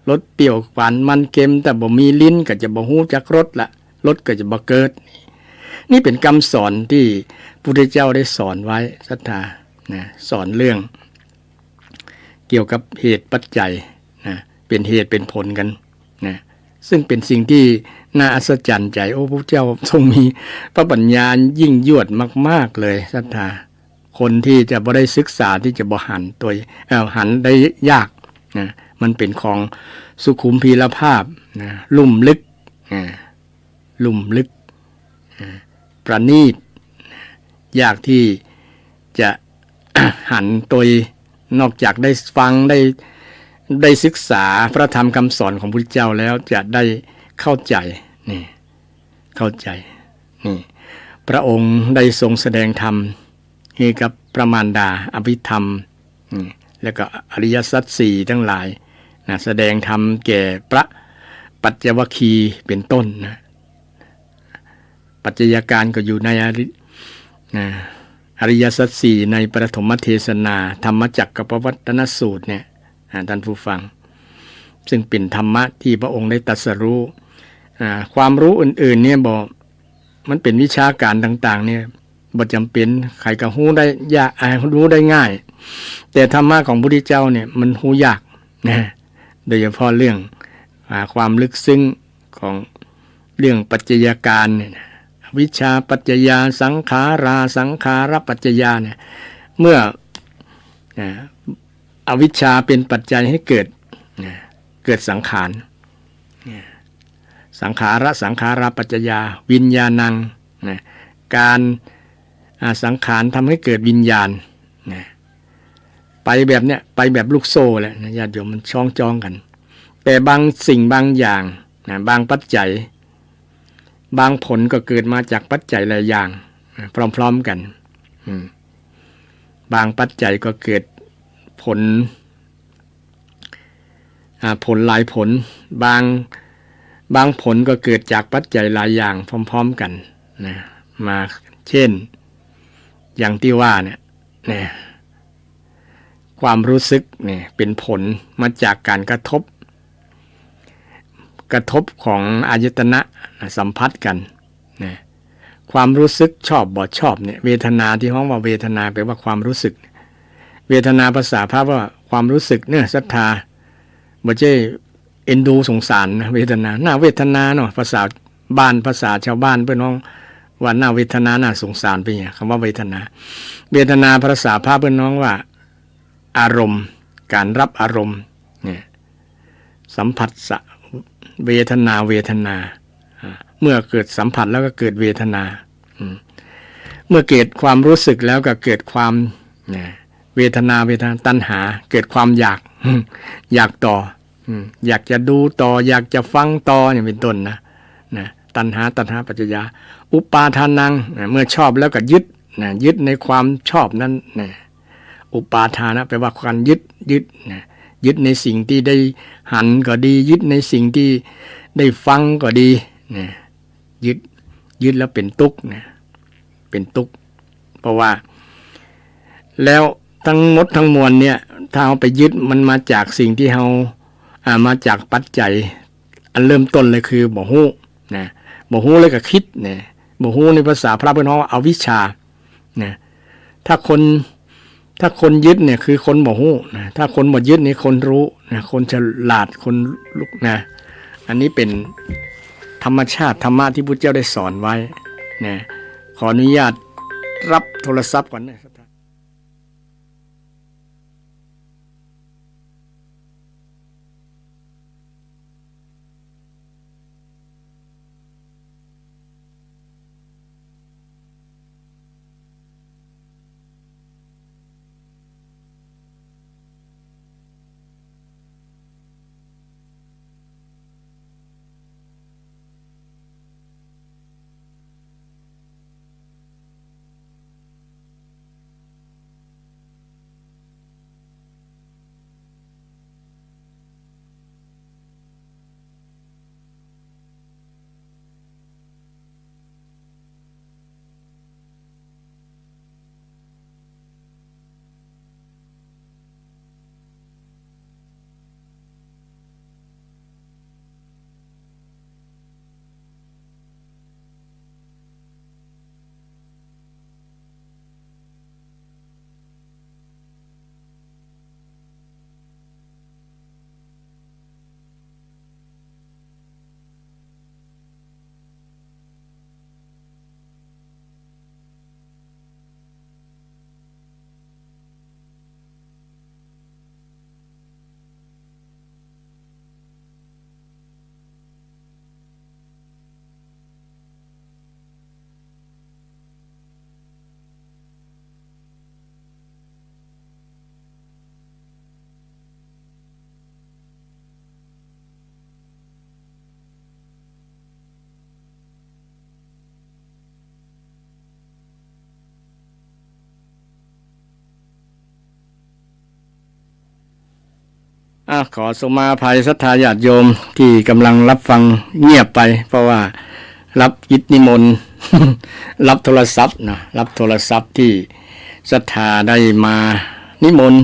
รสเปรี้ยวหวานมันเค็มแต่บ่มีลิ้นก็จะบ่ฮู้จักรสละรสก็จะบ่เกิดนี่เป็นคำสอนที่พระพุทธเจ้าได้สอนไว้ศรัทธาสอนเรื่องเกี่ยวกับเหตุปัจจัยเป็นเหตุเป็นผลกันซึ่งเป็นสิ่งที่น่าอัศจรรย์ใจโอ้พระเจ้าทรงมีพระปัญญายิ่งยวดมากๆเลยศรัทธาคนที่จะบ่ได้ศึกษาที่จะบ่หันตัวหันได้ยากมันเป็นของสุขุมพีรภาพลุ่มลึกประณีตยากที่ จะ หันตัวนอกจากได้ฟังได้ศึกษาพระธรรมคำสอนของพระพุทธเจ้าแล้วจะได้เข้าใจนี่เข้าใจนี่พระองค์ได้ทรงแสดงธรรมให้กับพระมารดาอภิธรรมแล้วก็อริยสัจสี่ทั้งหลายนะแสดงธรรมแก่พระปัจจวัคคีย์เป็นต้นนะปัจจัยการก็อยู่ในอริยสัจสี่ในปฐมเทศนาธรรมจักรกับปวัตตนสูตรเนี่ยท่านผู้ฟังซึ่งเป็นธรรมะที่พระองค์ได้ตรัสรู้ความรู้อื่นๆเนี่ยบอกมันเป็นวิชาการต่างๆเนี่ยบ่จำเป็นใครก็รู้ได้ยากรู้ได้ง่ายแต่ธรรมะของพระพุทธเจ้าเนี่ยมันรู้ยากนะโดยเฉพาะเรื่องความลึกซึ้งของเรื่องปัจจัยการเนี่ยวิชาปัจจยาสังขาราสังขารปัจจยาเนี่ยเมื่ออวิชชาเป็นปัจจัยให้เกิดสังขารสังขาระสังขาราปัจจยาวิญญาณังการสังขารทำให้เกิดวิญญาณไปแบบเนี้ยไปแบบลูกโซ่แหละญาติโยมมันช่องจองกันแต่บางสิ่งบางอย่างบางปัจจัยบางผลก็เกิดมาจากปัจจัยหลายอย่างพร้อมๆกันบางปัจจัยก็เกิดผลหลายผลบางผลก็เกิดจากปัจจัยหลายอย่างพร้อมๆกันนะมาเช่นอย่างที่ว่าเนี่ยความรู้สึกเนี่ยเป็นผลมาจากการกระทบของอายตนะสัมผัสกันนะความรู้สึกชอบบ่ชอบเนี่ยเวทนาที่ห้องว่าเวทนาแปลว่าความรู้สึกเวทนาภาษาพระว่าความรู้สึกเนี่ยศรัทธาบ่ใช่เอ็นดูสงสารนะเวทนาหน้าเวทนาเนาะภาษาบ้านภาษาชาวบ้านเพื่อนน้องว่าหน้าเวทนาหน้าสงสารไปเนี่ยคำว่าเวทนาภาษาพระเพื่อนน้องว่าอารมณ์การรับอารมณ์เนี่ยสัมผัสเวทนาเมื่อเกิดสัมผัสแล้วก็เกิดเวทนาเมื่อเกิดความรู้สึกแล้วก็เกิดความเวทนาตัณหาเกิดความอยากต่ออยากจะดูต่ออยากจะฟังต่อเนี่ยเป็นต้นนะตัณหาปัจจยาอุปาทานังเมื่อชอบแล้วก็ยึดในความชอบนั้นอุปาทานะแปลว่าความยึดในสิ่งที่ได้หันก็ดียึดในสิ่งที่ได้ฟังก็ดียึดแล้วเป็นทุกข์เป็นทุกข์เพราะว่าแล้วทั้งหมดทั้งมวลเนี่ยถ้าเอาไปยึดมันมาจากสิ่งที่เรามาจากปัจจัยอันเริ่มต้นเลยคือบ่ฮู้บ่ฮู้เลยก็คิดบ่ฮู้ในภาษาพระพุทธเจ้าอวิชชาถ้าคนยึดเนี่ยคือคนบ่ฮู้ถ้าคนบ่ยึดนี่คนรู้คนฉลาดคนลุกอันนี้เป็นธรรมชาติธรรมะที่พุทธเจ้าได้สอนไว้ขออนุญาตรับโทรศัพท์ก่อนนะครับ ขอสมาภัยศรัทธาญาติโยมที่กำลังรับฟังเงียบไปเพราะว่ารับกิจนิมนต์ รับโทรศัพท์นะรับโทรศัพท์ที่ศรัทธาได้มานิมนต์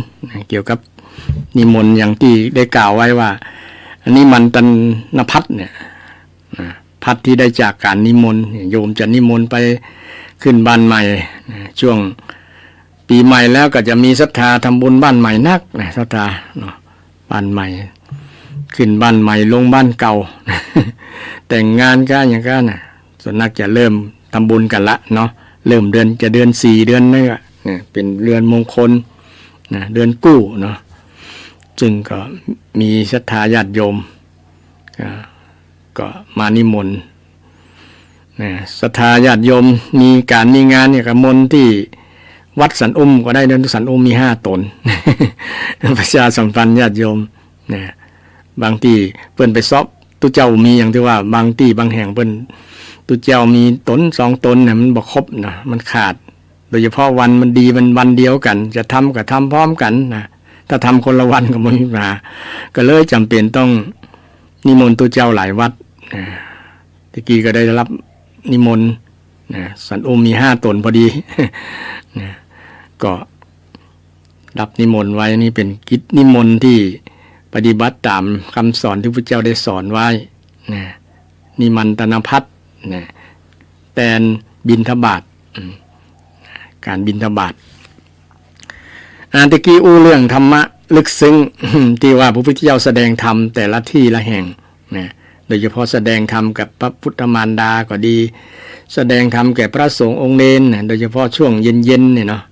เกี่ยวกับนิมนต์อย่างที่ได้กล่าวไว้ว่าอันนี้มันตันพัดเนี่ยพัดที่ได้จากการนิมนต์โยมจะนิมนต์ไปขึ้นบ้านใหม่ช่วงปีใหม่แล้วก็จะมีศรัทธาทำบุญบ้านใหม่นักศรัทธาเนาะบ้านใหม่ขึ้นบ้านใหม่ลงบ้านเก่า แต่งงานกันอย่างกันนะส่วนนักจะเริ่มทำบุญกันละเนาะเริ่มเดือน4 เดือนนี่ก็เป็นเดือนมงคลนะเดือนกู้เนาะจึงก็มีศรัทธาญาติโยมก็มานิมนต์ศรัทธาญาติโยมมีการมีงานเนี่ยกับมนต์ที่วัดสันอุ้มก็ได้เดินสันอุ้มมี5 ตน ประชาสัมพันธ์ญาติโยมนะบางที่เพิ่นไปซอบตุเจ้ามีอย่างที่ว่าบางที่บางแห่งเพิ่นตุเจ้ามีตน2 ตนเนี่ยมันบ่ครบนะมันขาดโดยเฉพาะวันมันดีมันวันเดียวกันจะทำก็ทำพร้อมกันนะถ้าทำคนละวันก็บ่มีปัญหาก็เลยจำเป็นต้องนิมนต์ตุเจ้าหลายวัดนะตะกี้ก็ได้รับนิมนต์นะสันอุ้มมี5 ตนพอดี นะก็รับนิมนต์ไว้นี่เป็นกิจนิมนต์ที่ปฏิบัติตามคำสอนที่พระเจ้าได้สอนไว้นะนิมันตนภัทรนะแตนบิณฑบาตการบิณฑบาตตะกี้เรื่องธรรมะลึกซึ้ง ที่ว่าพระพุทธเจ้าแสดงธรรมแต่ละที่ละแห่งนะโดยเฉพาะแสดงธรรมกับพระพุทธมารดาก็ดีแสดงธรรมแก่พระสงฆ์องค์เณรโดยเฉพาะช่วงเย็นๆเนี่ยเนาะ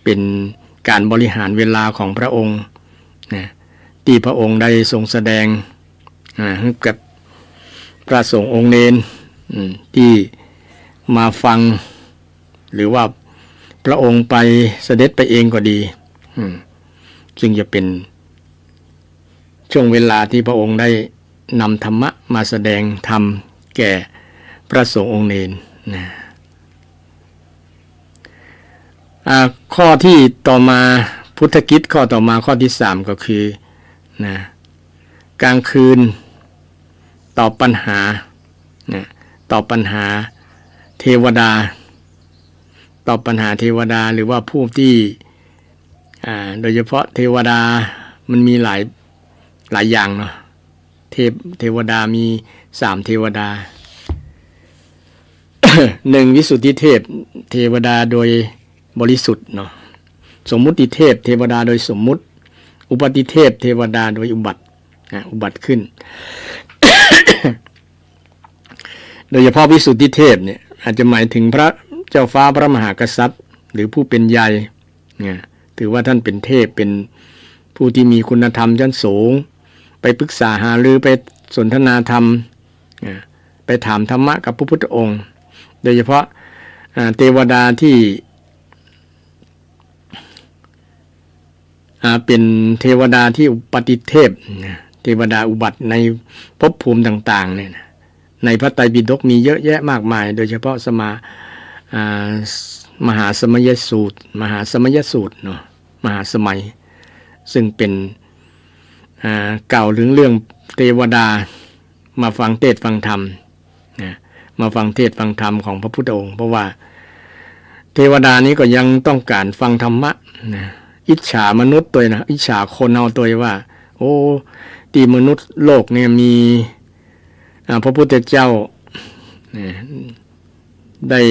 เป็นการบริหารเวลาของพระองค์นะที่พระองค์ได้ทรงแสดงให้กับพระสงฆ์องค์เณรที่มาฟังหรือว่าพระองค์ไปเสด็จไปเองก็ดีจึงจะเป็นช่วงเวลาที่พระองค์ได้นำธรรมะมาแสดงธรรมแก่พระสงฆ์องค์เณรนะข้อที่ต่อมาพุทธกิจข้อต่อมาข้อที่3ก็คือนะกลางคืนตอบปัญหานะตอบปัญหาเทวดาตอบปัญหาเทวดาหรือว่าผู้ที่โดยเฉพาะเทวดามันมีหลายอย่างเนาะเทวดามี3 เทวดา 1วิสุทธิเทพเทวดาโดยบริสุทธิ์เนาะสมมุติเทพเทวดาโดยสมมุติอุปติเทพเทวดาโดยอุบัติขึ้น โดยเฉพาะวิสุทธิเทพเนี่ยอาจจะหมายถึงพระเจ้าฟ้าพระมหากษัตริย์หรือผู้เป็นใหญ่เนี่ยถือว่าท่านเป็นเทพเป็นผู้ที่มีคุณธรรมชั้นสูงไปปรึกษาหารือไปสนทนาธรรมไปถามธรรมะกับพระพุทธองค์โดยเฉพาะเทวดาที่เป็นเทวดาที่อุปติเทพเทวดาอุบัติในภพภูมิต่างๆเนี่ยในพระไตรปิฎกมีเยอะแยะมากมายโดยเฉพาะมหาสมัยสูตรเนาะมหาสมัยซึ่งเป็นกล่าวถึงเรื่องเทวดามาฟังเทศน์ฟังธรรมมาฟังเทศน์ฟังธรรมของพระพุทธองค์เพราะว่าเทวดานี้ก็ยังต้องการฟังธรรมะอิจฉามนุษย์ตัวนะอิจฉาคนเอาตัวว่าโอ้ที่มนุษย์โลกเนี่ยมีพระพุทธเจ้าได้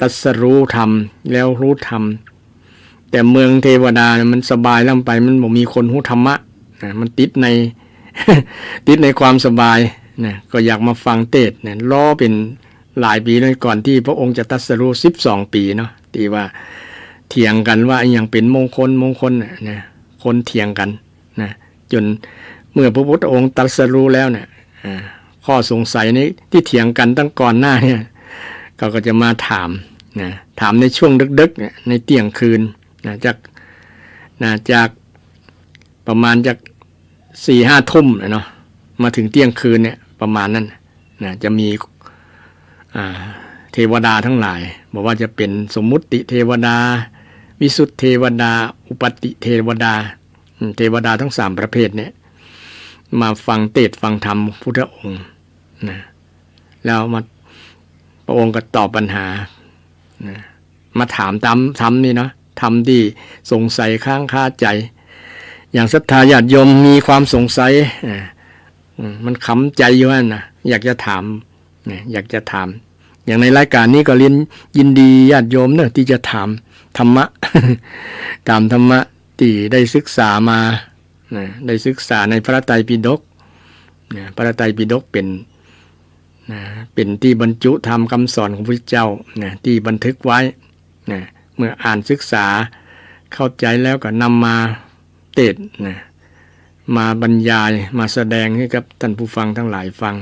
ตรัสรู้ธรรมแล้วรู้ธรรมแต่เมืองเทวดามันสบายล่ำไปมันบ่มีคนรู้ธรรมะมันติดใน ติดในความสบายก็อยากมาฟังเทศน์รอเป็นหลายปีเลยก่อนที่พระองค์จะตรัสรู้12 ปีเนาะที่ว่าเถียงกันว่าอย่างเป็นมงคลนะคนเถียงกันนะจนเมื่อพระพุทธองค์ตรัสรู้แล้วเนี่ยข้อสงสัยนี้ที่เถียงกันตั้งก่อนหน้าเนี่ยเขาก็จะมาถามในช่วงดึกๆในเที่ยงคืนจากประมาณจาก 4-5 ทุ่มเนาะมาถึงเที่ยงคืนเนี่ยประมาณนั้นจะมีเทวดาทั้งหลายบอกว่าจะเป็นสมมุติเทวดาวิสุทธิเทวดาอุปติเทวดาเทวดาทั้ง3 ประเภทเนี่ย มาฟังเทศน์ฟังธรรมพุทธองค์นะแล้วมาพระองค์ก็ตอบปัญหานะมาถามตามธรรมนี่เนาะธรรมที่สงสัยค้างคาใจอย่างศรัทธาญาติโยมมีความสงสัยมันขำใจอยู่นะอยากจะถามอยากจะถามอย่างในรายการนี้ก็เรียนยินดีญาติโยมเนอะที่จะถามธรรมะ ตามธรรมะที่ได้ศึกษามาได้ศึกษาในพระไตรปิฎกพระไตรปิฎกเป็นที่บรรจุธรรมคำสอนของพระพุทธเจ้าที่บันทึกไว้เมื่ออ่านศึกษาเข้าใจแล้วก็นำมาเทศน์มาบรรยายมาแสดงให้กับท่านผู้ฟังทั้งหลายฟัง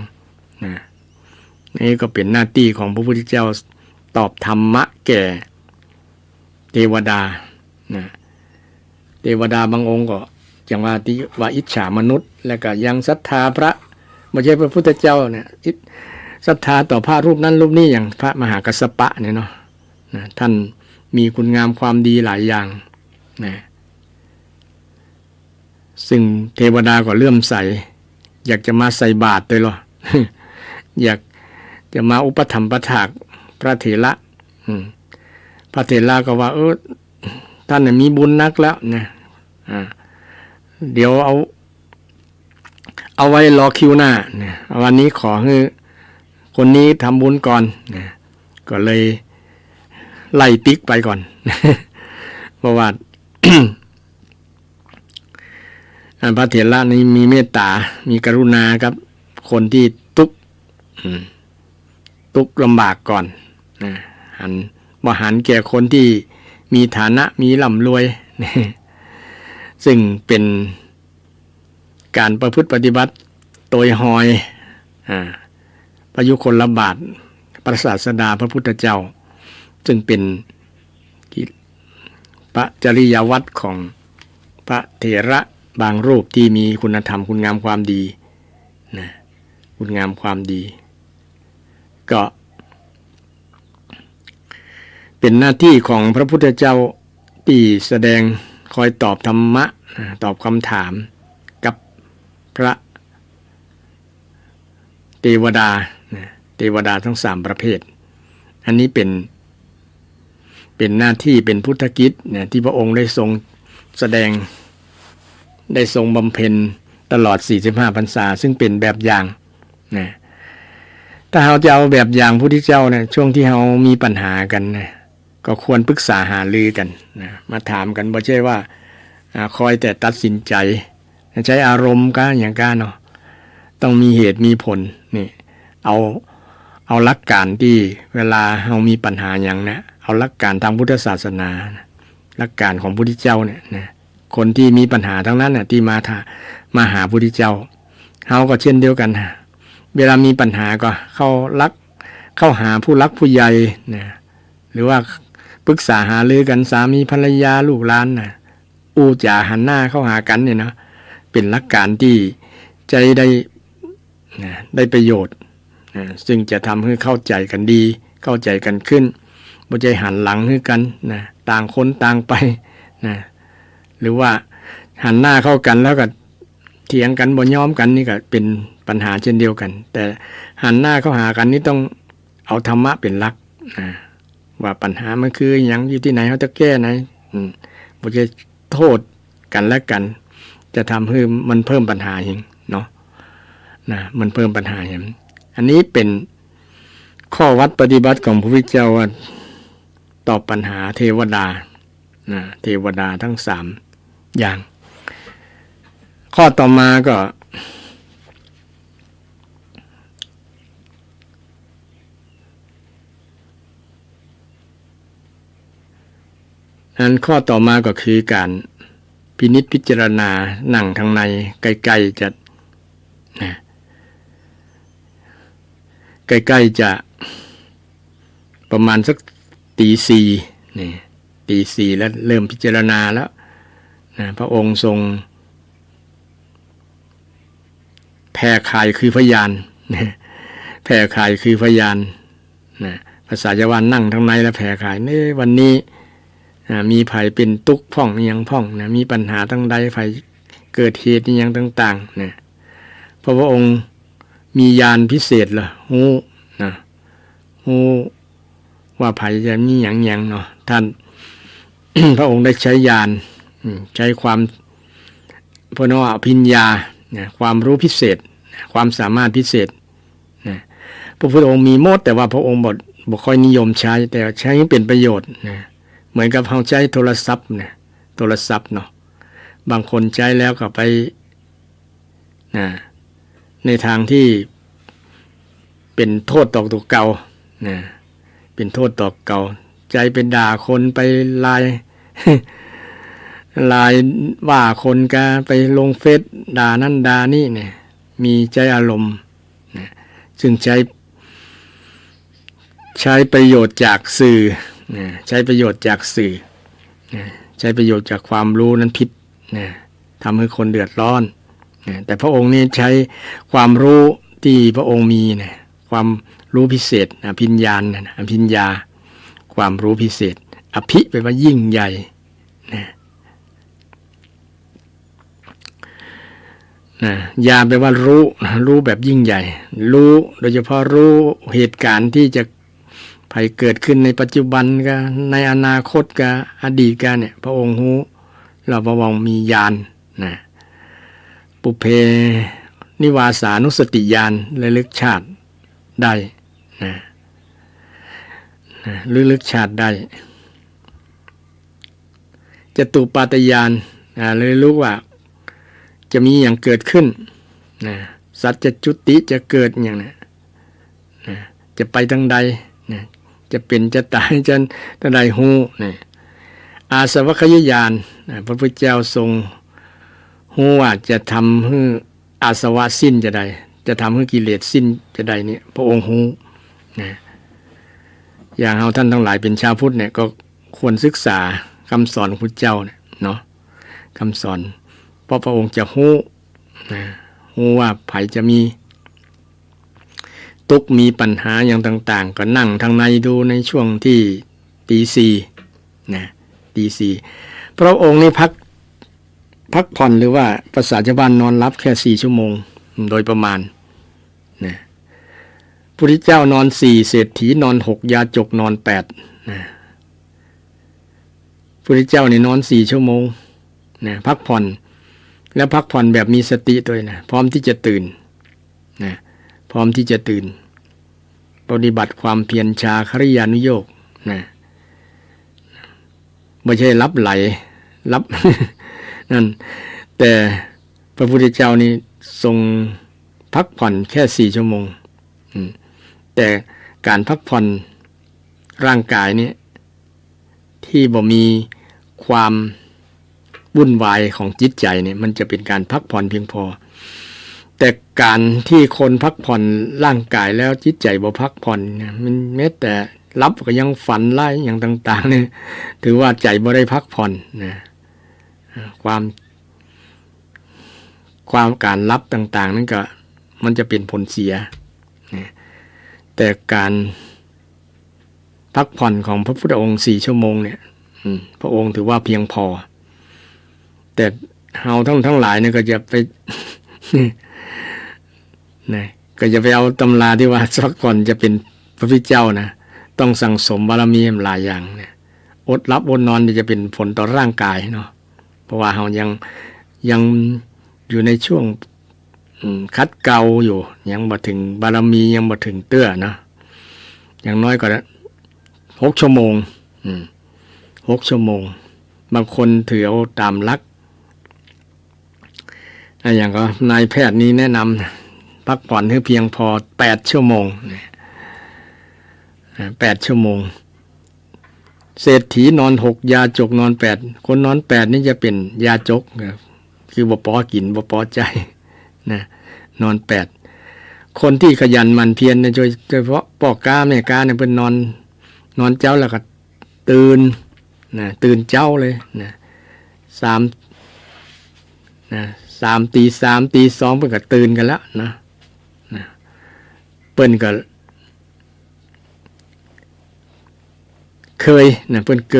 นี่ก็เป็นหน้าที่ของพระพุทธเจ้าตอบธรรมะแก่เทวดาเทวดาบางองค์ก็อย่างว่าอิจฉามนุษย์แล้วก็ยังศรัทธาพระไม่ใช่พระพุทธเจ้าเนี่ยศรัทธาต่อพระรูปนั้นรูปนี้อย่างพระมหากัสสปะเนี่ยเนาะท่านมีคุณงามความดีหลายอย่างซึ่งเทวดาก็เลื่อมใสอยากจะมาใส่บาตรเลยหรอ อยากจะมาอุปถัมภ์ถากพระเถระพระเถระก็ว่าท่านเนี่ยมีบุญนักแล้วนะเดี๋ยวเอาไว้รอคิวหน้าเนี่ยวันนี้ขอให้คนนี้ทำบุญก่อนนะก็เลยไล่ติ๊กไปก่อน เพราะว่า พระเถระนี้มีเมตตามีกรุณาครับคนที่ทุกข์ลำบากก่อนหันแก่คนที่มีฐานะมีร่ำรวย ซึ่งเป็นการประพฤติปฏิบัติโดยหอยพระยุคลบาทพระศาสดาพระพุทธเจ้าซึ่งเป็นพระจริยวัตรของพระเถระบางรูปที่มีคุณธรรมคุณงามความดีคุณงามความดีก็เป็นหน้าที่ของพระพุทธเจ้าที่แสดงคอยตอบธรรมะตอบคำถามกับพระเทวดาทั้ง3ประเภทอันนี้เป็นหน้าที่เป็นพุทธกิจที่พระองค์ได้ทรงแสดงได้ทรงบำเพ็ญตลอด45พรรษาซึ่งเป็นแบบอย่างถ้าเราจะเอาแบบอย่างพระพุทธเจ้าช่วงที่เรามีปัญหากันก็ควรปรึกษาหารือกันมาถามกันไม่ใช่ว่าคอยแต่ตัดสินใจใช้อารมณ์ก็อย่างก้าเนาะต้องมีเหตุมีผลนี่เอาหลักการที่เวลาเรามีปัญหาอย่างนะเอาหลักการทางพุทธศาสนาหลักการของพระพุทธเจ้าเนี่ยนะคนที่มีปัญหาทั้งนั้นน่ะที่มาหาพระพุทธเจ้าเราก็เช่นเดียวกันเวลามีปัญหาก็เข้าหาผู้รักผู้ใหญ่นะหรือว่าปรึกษาหารือกันสามีภรรยาลูกหลานจ่าหันหน้าเข้าหากันเนี่ยนะเป็นหลักการที่ใจได้ประโยชน์ซึ่งจะทำให้เข้าใจกันดีเข้าใจกันขึ้นบ่ใจหันหลังให้กันต่างคนต่างไปหรือว่าหันหน้าเข้ากันแล้วก็เถียงกันบ่ยอมกันนี่ก็เป็นปัญหาเช่นเดียวกันแต่หันหน้าเข้าหากันนี่ต้องเอาธรรมะเป็นหลักว่าปัญหามันคืออย่างอยู่ที่ไหนเขาจะแก้ไหนบ่จะโทษกันและกันจะทำให้มันเพิ่มปัญหาเองเนาะมันเพิ่มปัญหาเองอันนี้เป็นข้อวัดปฏิบัติของพระพุทธเจ้าว่าตอบปัญหาเทวดาทั้ง3อย่างข้อต่อมาก็ข้อต่อมาก็คือการพินิจพิจารณานั่งทางในใกล้ๆจะประมาณสักตีสี่แล้วเริ่มพิจารณาแล้วพระองค์ทรงแผ่ข่ายคือพยานแผ่ข่ายคือพยานภาษาชาวบ้านนั่งทางในแล้วแผ่ข่ายวันนี้มีภัยเป็นทุกข์พ่องอย่างพ่องมีปัญหาทั้งใดภัยเกิดเหตุอย่างต่าง เพราะพระองค์มีญาณพิเศษเหรอฮู้นะฮู้ว่าไผจะมีหยังเนาะท่าน พระองค์ได้ใช้ญาณใช้ความพระนวอภิญญาความรู้พิเศษความสามารถพิเศษนะพระพุทธองค์มีหมดแต่ว่าพระองค์บ่ค่อยนิยมใช้แต่ใช้ให้เป็นประโยชน์นะเหมือนกับเราใช้โทรศัพท์นะโทรศัพท์เนาะบางคนใช้แล้วก็ไปนะในทางที่เป็นโทษต่อตัวเก่านะเป็นโทษต่อเก่าใจเป็นด่าคนไปลาย ลายว่าคนก็ไปลงเฟซด่านั่นด่านี่เนี่ยมีใจอารมณ์นะซึ่งใช้ประโยชน์จากสื่อนะใช้ประโยชน์จากสื่อนะใช้ประโยชน์จากความรู้นั้นผิดนะทำให้คนเดือดร้อนนะแต่พระองค์นี่ใช้ความรู้ที่พระองค์มีนะความรู้พิเศษอภิญญานะอภิญญาความรู้พิเศษอภิแปลว่ายิ่งใหญ่นะญาณแปลว่ารู้แบบยิ่งใหญ่รู้โดยเฉพาะรู้เหตุการณ์ที่จะภัยเกิดขึ้นในปัจจุบันก็ในอนาคตก็อดีตก็เนี่ยพระองค์รู้เราพระองค์มีญาณนะปุเพนิวาสานุสติญาณระลึกชาติได้นะระลึกชาติได้จตุปาตญาณเลยรู้ว่าจะมีอย่างเกิดขึ้นนะสัจจจุติจะเกิดอย่างนะจะไปทางใดนะจะเป็นจะตายจะทางใดฮู้นะอาสวัคยญาณพระพุทธเจ้าทรงฮู้ว่าจะทำให้อาสวะสิ้นจะใดจะทำให้กิเลสสิ้นจะใดเนี่ยพระองค์ฮู้นะอย่างเราท่านทั้งหลายเป็นชาวพุทธเนี่ยก็ควรศึกษาคำสอนของพระเจ้าเนี่ยเนาะคำสอนเพราะพระองค์จะฮู้ว่าไผจะมีทุกข์มีปัญหาอย่างต่างๆก็นั่งทางในดูในช่วงที่ตีสี่นะตีสี่พระองค์นี่พักผ่อนหรือว่าภาษาชาวบ้านนอนรับแค่4 ชั่วโมงโดยประมาณนะพระพุทธเจ้านอน4เศรษฐีนอน6ยาจกนอน8นะพระพุทธเจ้านี่นอน4 ชั่วโมงนะพักผ่อนแล้วพักผ่อนแบบมีสติด้วยนะพร้อมที่จะตื่นนะพร้อมที่จะตื่นปฏิบัติความเพียรชาคริยานุโยคนะไม่ใช่รับไหลรับ นั่นแต่พระพุทธเจ้านี่ทรงพักผ่อนแค่4 ชั่วโมงแต่การพักผ่อนร่างกายนี้ที่บ่มีความวุ่นวายของจิตใจเนี่ยมันจะเป็นการพักผ่อนเพียงพอแต่การที่คนพักผ่อนร่างกายแล้วจิตใจบ่พักผ่อนมันแม้แต่รับก็ยังฝันไล่อย่างต่างๆเนี่ยถือว่าใจบ่ได้พักผ่อนนะความการรับต่างๆนั่นก็มันจะเป็นผลเสียนะแต่การพักผ่อนของพระพุทธองค์4 ชั่วโมงเนี่ยพระองค์ถือว่าเพียงพอแต่เฮาทั้งหลายเนี่ยก็จะไป นะก็จะไปเอาตำราที่ว่าพักผ่อนจะเป็นพระพุทธเจ้านะต้องสั่งสมบารมีหลายอย่างเนี่ยอดรับอดนอนจะเป็นผลต่อร่างกายเนาะเพราะว่าเฮายังอยู่ในช่วงคัดเกลาอยู่ยังบ่ถึงบารมียังบ่ถึงเตื้อนะอย่างน้อยก็6 ชั่วโมง6 ชั่วโมงบางคนถือเอาตามหลักอย่างก็นายแพทย์นี้แนะนำพักผ่อนให้เพียงพอ8 ชั่วโมง8 ชั่วโมงเศรษฐีนอน6ยาจกนอน8คนนอน8นี่จะเป็นยาจกคือบ่พอกินบ่พอใจนะนอน8คนที่ขยันหมั่นเพียรโดยเฉพาะพ่อกาแม่กาเนี่ยเพิ่นนอนเจ้าแล้วก็ตื่นเจ้าเลยนะ3 ตี 3 ตี 2เพิ่นก็ตื่นกันแล้วนะเพิ่นก็เคยนะเพิ่นเ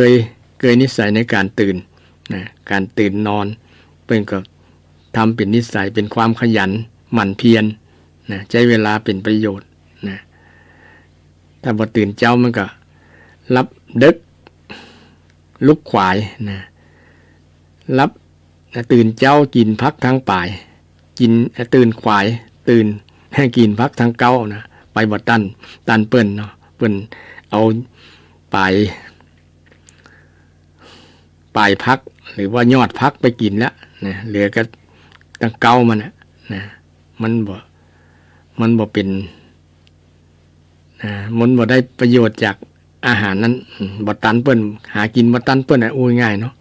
คยนิสัยในการตื่นนะการตื่นนอนเพิ่นก็ทำเป็นนิสัยเป็นความขยัน หมั่นเพียรนะใช้เวลาเป็นประโยชน์นะถ้าบ่ตื่นเจ้ามันก็รับดึกลุกขวายนะรับตื่นเจ้ากินพักทางป่ายกินตื่นขวายตื่นให้กินพักทางเก้านะไปบ่ตันเปิ้นเนาะเปิ้นเอาป่ายพักหรือว่ายอดพักไปกินแล้วนะเหลือก็ทางเก้ามันนะมันบ่เป็นมันบ่ได้ประโยชน์จากอาหารนั้นบ่ตันเปิ้นหากินบ่ตันเปิ้นอู้ง่ายเนาะ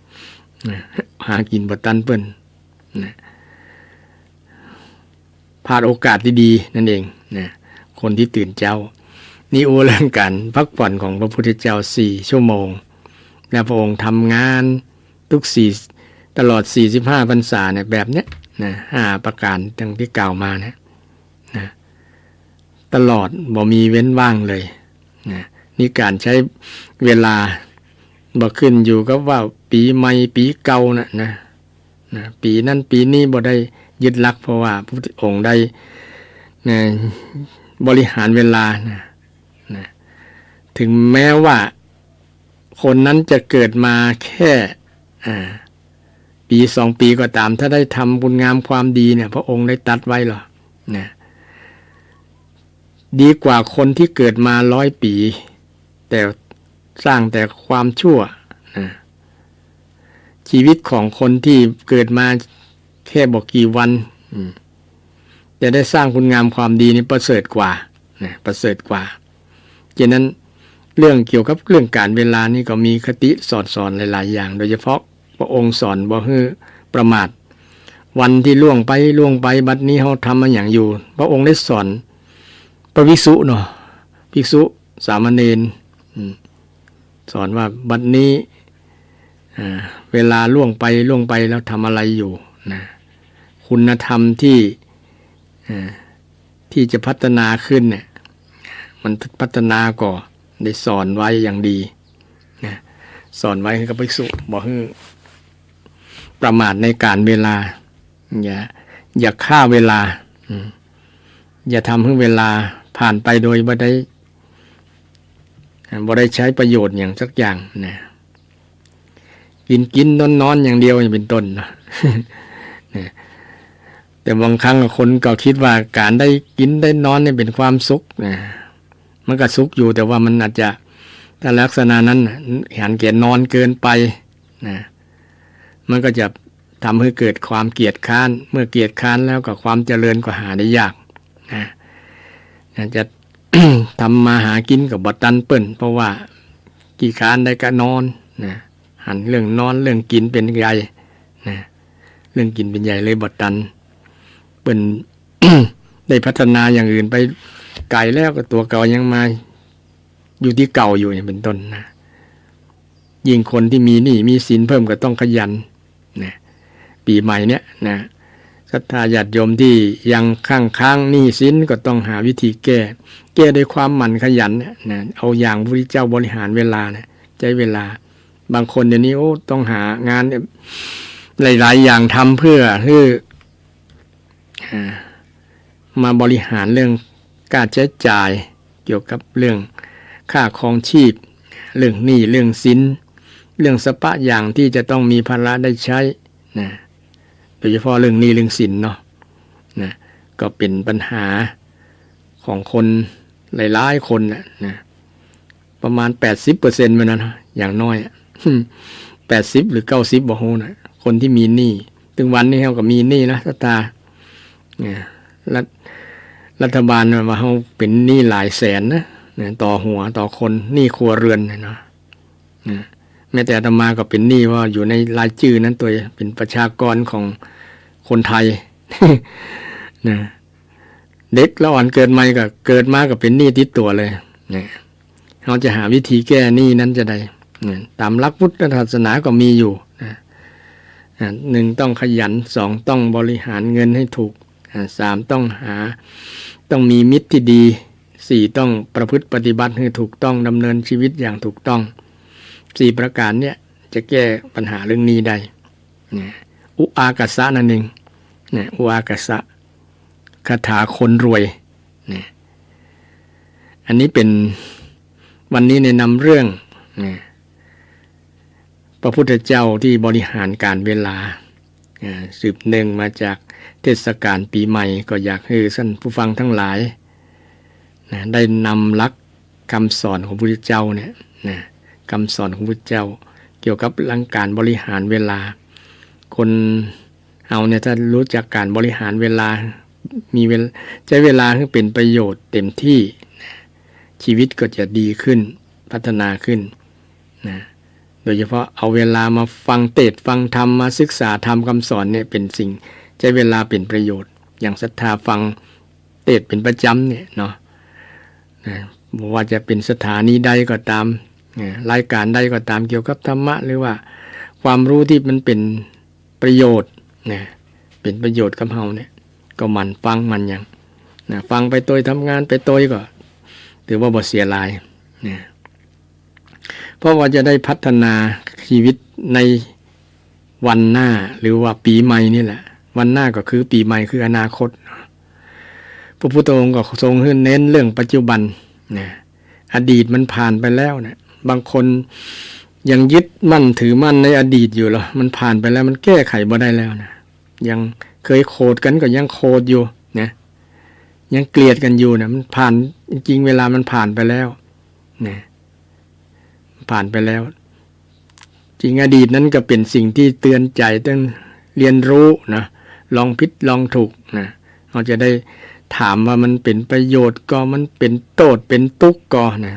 หากินบ่ตันเปิ้นพลาดโอกาสดีๆนั่นเองนะคนที่ตื่นเจ้านี่เรื่องการพักผ่อนของพระพุทธเจ้า4ชั่วโมงและพระองค์ทำงานทุกตลอด45พรรษาเนี่ยแบบเนี้ยนะ5ประการดังที่กล่าวมานะตลอดบ่มีเว้นว่างเลยนะนี่การใช้เวลาบ่ขึ้นอยู่กับว่าปีใหม่ปีเก่านะปีนั้นปีนี้บ่ได้ยึดหลักเพราะว่าพระพุทธองค์ได้บริหารเวลานะถึงแม้ว่าคนนั้นจะเกิดมาแค่ปี2ปีก็ตามถ้าได้ทำบุญงามความดีเนี่ยพระองค์ได้ตรัสไว้หรอนะดีกว่าคนที่เกิดมา100 ปีแต่สร้างแต่ความชั่วนะชีวิตของคนที่เกิดมาแค่บอกกี่วันจะได้สร้างคุณงามความดีนี่ประเสริฐกว่านะประเสริฐกว่าฉะนั้นเรื่องเกี่ยวกับเรื่องการเวลานี่ก็มีคติสอนหลายๆอย่างโดยเฉพาะพระองค์สอนบ่ให้ประมาทวันที่ล่วงไปบัดนี้เฮาทำมาอย่างอยู่พระองค์ได้สอนพระภิกษุเนาะภิกษุสามเณรสอนว่าบัดนี้เวลาล่วงไปแล้วทำอะไรอยู่นะคุณธรรมที่จะพัฒนาขึ้นเนี่ยมันพัฒนาก่อได้สอนไว้อย่างดีนะสอนไว้ให้กับภิกษุบอกให้ประมาทในการเวลาอย่าฆ่าเวลาอย่าทำให้เวลาผ่านไปโดยบ่ได้ใช้ประโยชน์อย่างสักอย่างนะกินนอนอย่างเดียวอย่างเป็นต้นนะแต่บางครั้งคนก็คิดว่าการได้กินได้นอนเนี่ยเป็นความสุขนะมันก็สุขอยู่แต่ว่ามันอาจจะถ้าลักษณะนั้นหันแก่นอนเกินไปนะมันก็จะทำให้เกิดความเกียจค้านเมื่อเกียจค้านแล้วก็ความเจริญก็หาได้ยากนะจะ ทำมาหากินกับบ่ตันเปิ้นเพราะว่ากี่ค้านได้ก็นอนนะหันเรื่องนอนเรื่องกินเป็นใหญ่นะเรื่องกินเป็นใหญ่เลยบ่ตันเปิ้น ได้พัฒนาอย่างอื่นไปไกลแล้วก็ตัวเก่ายังมาอยู่ที่เก่าอยู่อย่างเป็นต้นนะยิ่งคนที่มีหนี้มีสินเพิ่มก็ต้องขยันนะปีใหม่เนี้ยนะศรัทธาญาติโยมที่ยังค้างหนี้สินก็ต้องหาวิธีแก้ด้วยความหมั่นขยันนะเอาอย่างพระพุทธเจ้าบริหารเวลานะใช้เวลาบางคนเดี๋ยวนี้ต้องหางานหลายๆอย่างทำเพื่อมาบริหารเรื่องการใช้จ่ายเกี่ยวกับเรื่องค่าครองชีพเรื่องหนี้เรื่องสินเรื่องสปะอย่างที่จะต้องมีภาระได้ใช้นะโดยเฉพาะเรื่องหนี้เรื่องสินเนาะนะก็เป็นปัญหาของคนหลายๆคนนะประมาณ 80% มันนะอย่างน้อย80หรือ90บ่ฮู้นะคนที่มีหนี้ถึงวันนี้เฮาก็มีหนี้นะศรัทธาเนี่ยรัฐบาลว่าเขาเป็นหนี้หลายแสนนะต่อหัวต่อคนหนี้ครัวเรือนนะแม้แต่อาตมาก็เป็นหนี้ว่าอยู่ในรายชื่อนั้นตัวเป็นประชากรของคนไทย นะเด็กแล้วอ่อนเกิดใหม่ก็เกิดมาก็เป็นหนี้ติดตัวเลยนะเขาจะหาวิธีแก้หนี้นั้นจะได้ตามหลักพุทธศาสนาก็มีอยู่นะ1ต้องขยัน2ต้องบริหารเงินให้ถูก3ต้องมีมิตรที่ดี4ต้องประพฤติปฏิบัติให้ถูกต้องดำเนินชีวิตอย่างถูกต้อง4ประการเนี่ยจะแก้ปัญหาเรื่องนี้ได้อุอากาสะนั่นเองอุอากาสะ คาถาคนรวยนะอันนี้เป็นวันนี้ในนำเรื่องนะพระพุทธเจ้าที่บริหารการเวลาสืบเนื่องมาจากเทศกาลปีใหม่ก็อยากให้ท่านผู้ฟังทั้งหลายนะได้นำหลักคำสอนของพระพุทธเจ้าเนี่ยนะคำสอนของพระพุทธเจ้าเกี่ยวกับเรื่องการบริหารเวลาคนเอาเนี่ยถ้ารู้จักการบริหารเวลามีใช้เวลาให้เป็นประโยชน์เต็มที่นะชีวิตก็จะดีขึ้นพัฒนาขึ้นนะโดยเฉพาะเอาเวลามาฟังเทศน์ฟังธรรมมาศึกษาธรรมคำสอนเนี่ยเป็นสิ่งใช้เวลาเป็นประโยชน์อย่างศรัทธาฟังเทศน์เป็นประจำเนี่ยเนาะนะว่าจะเป็นสถานีใดก็ตามรายการใดก็ตามเกี่ยวกับธรรมะหรือว่าความรู้ที่มันเป็นประโยชน์นะเป็นประโยชน์กับเฮาเนี่ยก็มันฟังมันอย่างนะฟังไปตัวทำงานไปตัวก็ถือว่าบ่เสียหลายนะเพราะว่าจะได้พัฒนาชีวิตในวันหน้าหรือว่าปีใหม่นี่แหละวันหน้าก็คือปีใหม่คืออนาคตพระพุทธองค์ก็ทรงเน้นเรื่องปัจจุบันนะอดีตมันผ่านไปแล้วนะบางคนยังยึดมั่นถือมั่นในอดีตอยู่หรอมันผ่านไปแล้วมันแก้ไขบ่ได้แล้วนะยังเคยโกรธกันก็ยังโกรธอยู่นะยังเกลียดกันอยู่นะมันผ่านจริงๆเวลามันผ่านไปแล้วนะผ่านไปแล้วจริงอดีตนั้นก็เป็นสิ่งที่เตือนใจต้องเรียนรู้นะลองผิดลองถูกนะเราจะได้ถามว่ามันเป็นประโยชน์ก็มันเป็นโทษเป็นทุกข์ก็นะ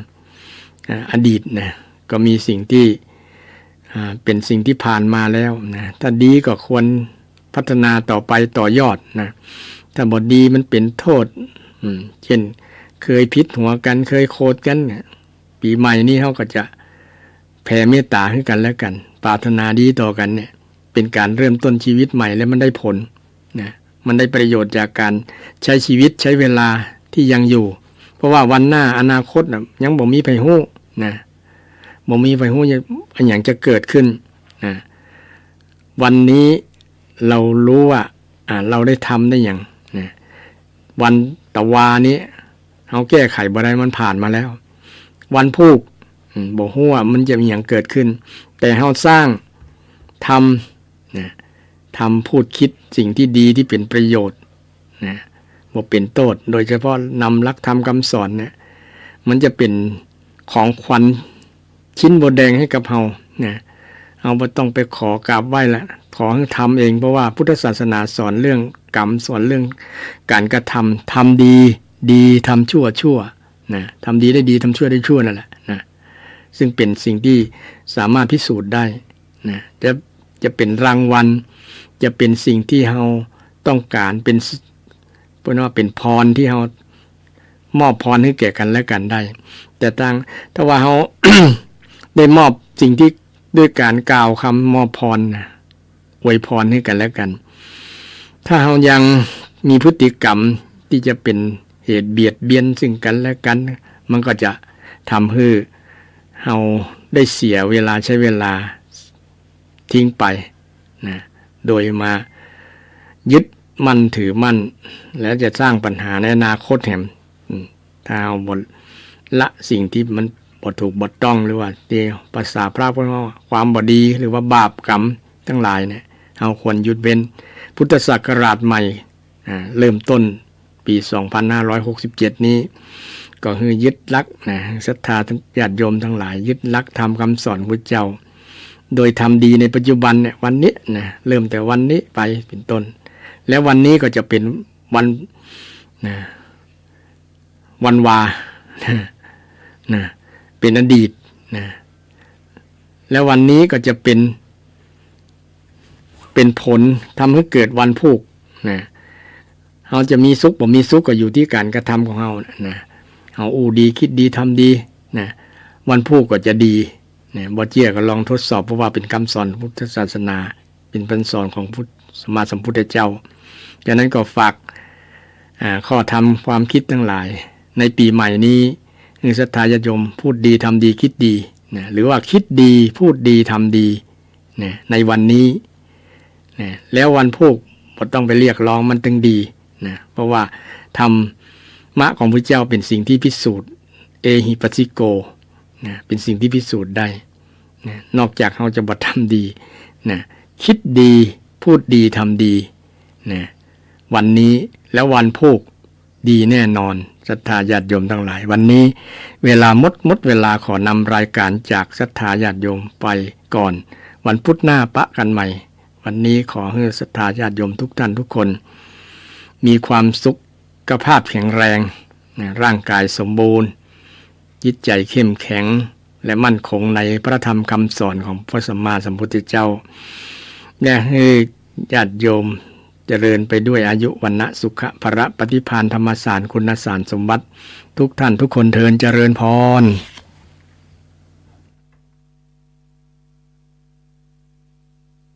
อดีตนะก็มีสิ่งที่เป็นสิ่งที่ผ่านมาแล้วนะถ้าดีก็ควรพัฒนาต่อไปต่อยอดนะถ้าบทดีมันเป็นโทษเช่นเคยพิษหัวกันเคยโคตรกันเนี่ยปีใหม่นี้เขาก็จะแผ่เมตตาให้กันและกันปรารถนาดีต่อกันเนี่ยเป็นการเริ่มต้นชีวิตใหม่แล้วมันได้ผลนะมันได้ประโยชน์จากการใช้ชีวิตใช้เวลาที่ยังอยู่เพราะว่าวันหน้าอนาคตนะยังบ่มีไผฮู้นะบ่มีไผฮู้อย่างจะเกิดขึ้นนะวันนี้เรารู้ว่าเราได้ทำได้อย่างนะวันตะวานี้เราแก้ไขบ่ได้มันผ่านมาแล้ววันพูกบ่ฮู้ว่ามันจะมีอย่างเกิดขึ้นแต่เราสร้างทำนะทำพูดคิดสิ่งที่ดีที่เป็นประโยชน์นะบ่เป็นโทษโดยเฉพาะนำหลักธรรมคำสอนเนี่ยมันจะเป็นของขวัญชิ้นโบแดงให้กับเรานะเราบ่ต้องไปขอกราบไหว้ละขอให้ทำเองเพราะว่าพุทธศาสนาสอนเรื่องกรรมสอนเรื่องการกระทำทำดีดีทำชั่วชั่วนะทำดีได้ดีทำชั่วได้ชั่วนั่นแหละนะซึ่งเป็นสิ่งที่สามารถพิสูจน์ได้นะจะเป็นรางวัลจะเป็นสิ่งที่เราต้องการเป็นเพราะว่าเป็นพรที่เรามอบพรให้แก่กันและกันได้แต่ถ้าว่าเรา ได้มอบสิ่งที่ด้วยการกล่าวคำมอบพรนะอวยพรให้กันและกันถ้าเรายังมีพฤติกรรมที่จะเป็นเหตุเบียดเบียนซึ่งกันและกันมันก็จะทำให้เราได้เสียเวลาใช้เวลาทิ้งไปนะโดยมายึดมั่นถือมั่นแล้วจะสร้างปัญหาในอนาคตแห่งถ้าเอาบทละสิ่งที่มันบ่ถูกบ่ต้องหรือว่าที่ภาษาพระพุทธว่าความบ่ดีหรือว่าบาปกรรมทั้งหลายเนี่ยเราควรหยุดเว้นพุทธศักราชใหม่เริ่มต้นปี 2567 นี้ก็คือยึดหลักนะศรัทธาญาติโยมทั้งหลายยึดหลักธรรมคำสอนพระเจ้าโดยทำดีในปัจจุบันเนี่ยวันนี้นะเริ่มแต่วันนี้ไปเป็นต้นแล้ววันนี้ก็จะเป็นวันนะวันวานะเป็นอดีตนะแล้ววันนี้ก็จะเป็นผลทำให้เกิดวันพูกนะเราจะมีสุขบ่มีสุขก็อยู่ที่การกระทำของเรานะเราดีคิดดีทำดีนะวันพูกก็จะดีนะบ่เชื่อก็ลองทดสอบเพราะว่าเป็นคำสอนพุทธศาสนาเป็นคำสอนของพุทธสมมาสัมพุทธเจ้าดังนั้นก็ฝากข้อธรรมความคิดทั้งหลายในปีใหม่นี้ศรัทธาญาติโยมพูดดีทำดีคิดดีนะหรือว่าคิดดีพูดดีทำดีนะในวันนี้นะแล้ววันพูกบ่ต้องไปเรียกร้องมันถึงดี นะเพราะว่าธรรมะของพระเจ้าเป็นสิ่งที่พิสูจน์เอหิปัสสิโกนะเป็นสิ่งที่พิสูจน์ได้นะนอกจากเราจะบ่ทำดีนะคิดดีพูดดีทำดีนะวันนี้แล้ววันพวกดีแน่นอนศรัทธาญาติโยมทั้งหลายวันนี้เวลาหมดเวลาขอนำรายการจากศรัทธาญาติโยมไปก่อนวันพุธหน้าปะกันใหม่วันนี้ขอให้ศรัทธาญาติโยมทุกท่านทุกคนมีความสุขภาพแข็งแรงนะร่างกายสมบูรณ์จิตใจเข้มแข็งและมั่นคงในพระธรรมคำสอนของพระสัมมาสัมพุทธเจ้าและให้ญาติโยมเจริญไปด้วยอายุวันนะสุขะภระปฏิภาณธรรมสารคุณสารสมบัติทุกท่านทุกคนเทินเจริญพร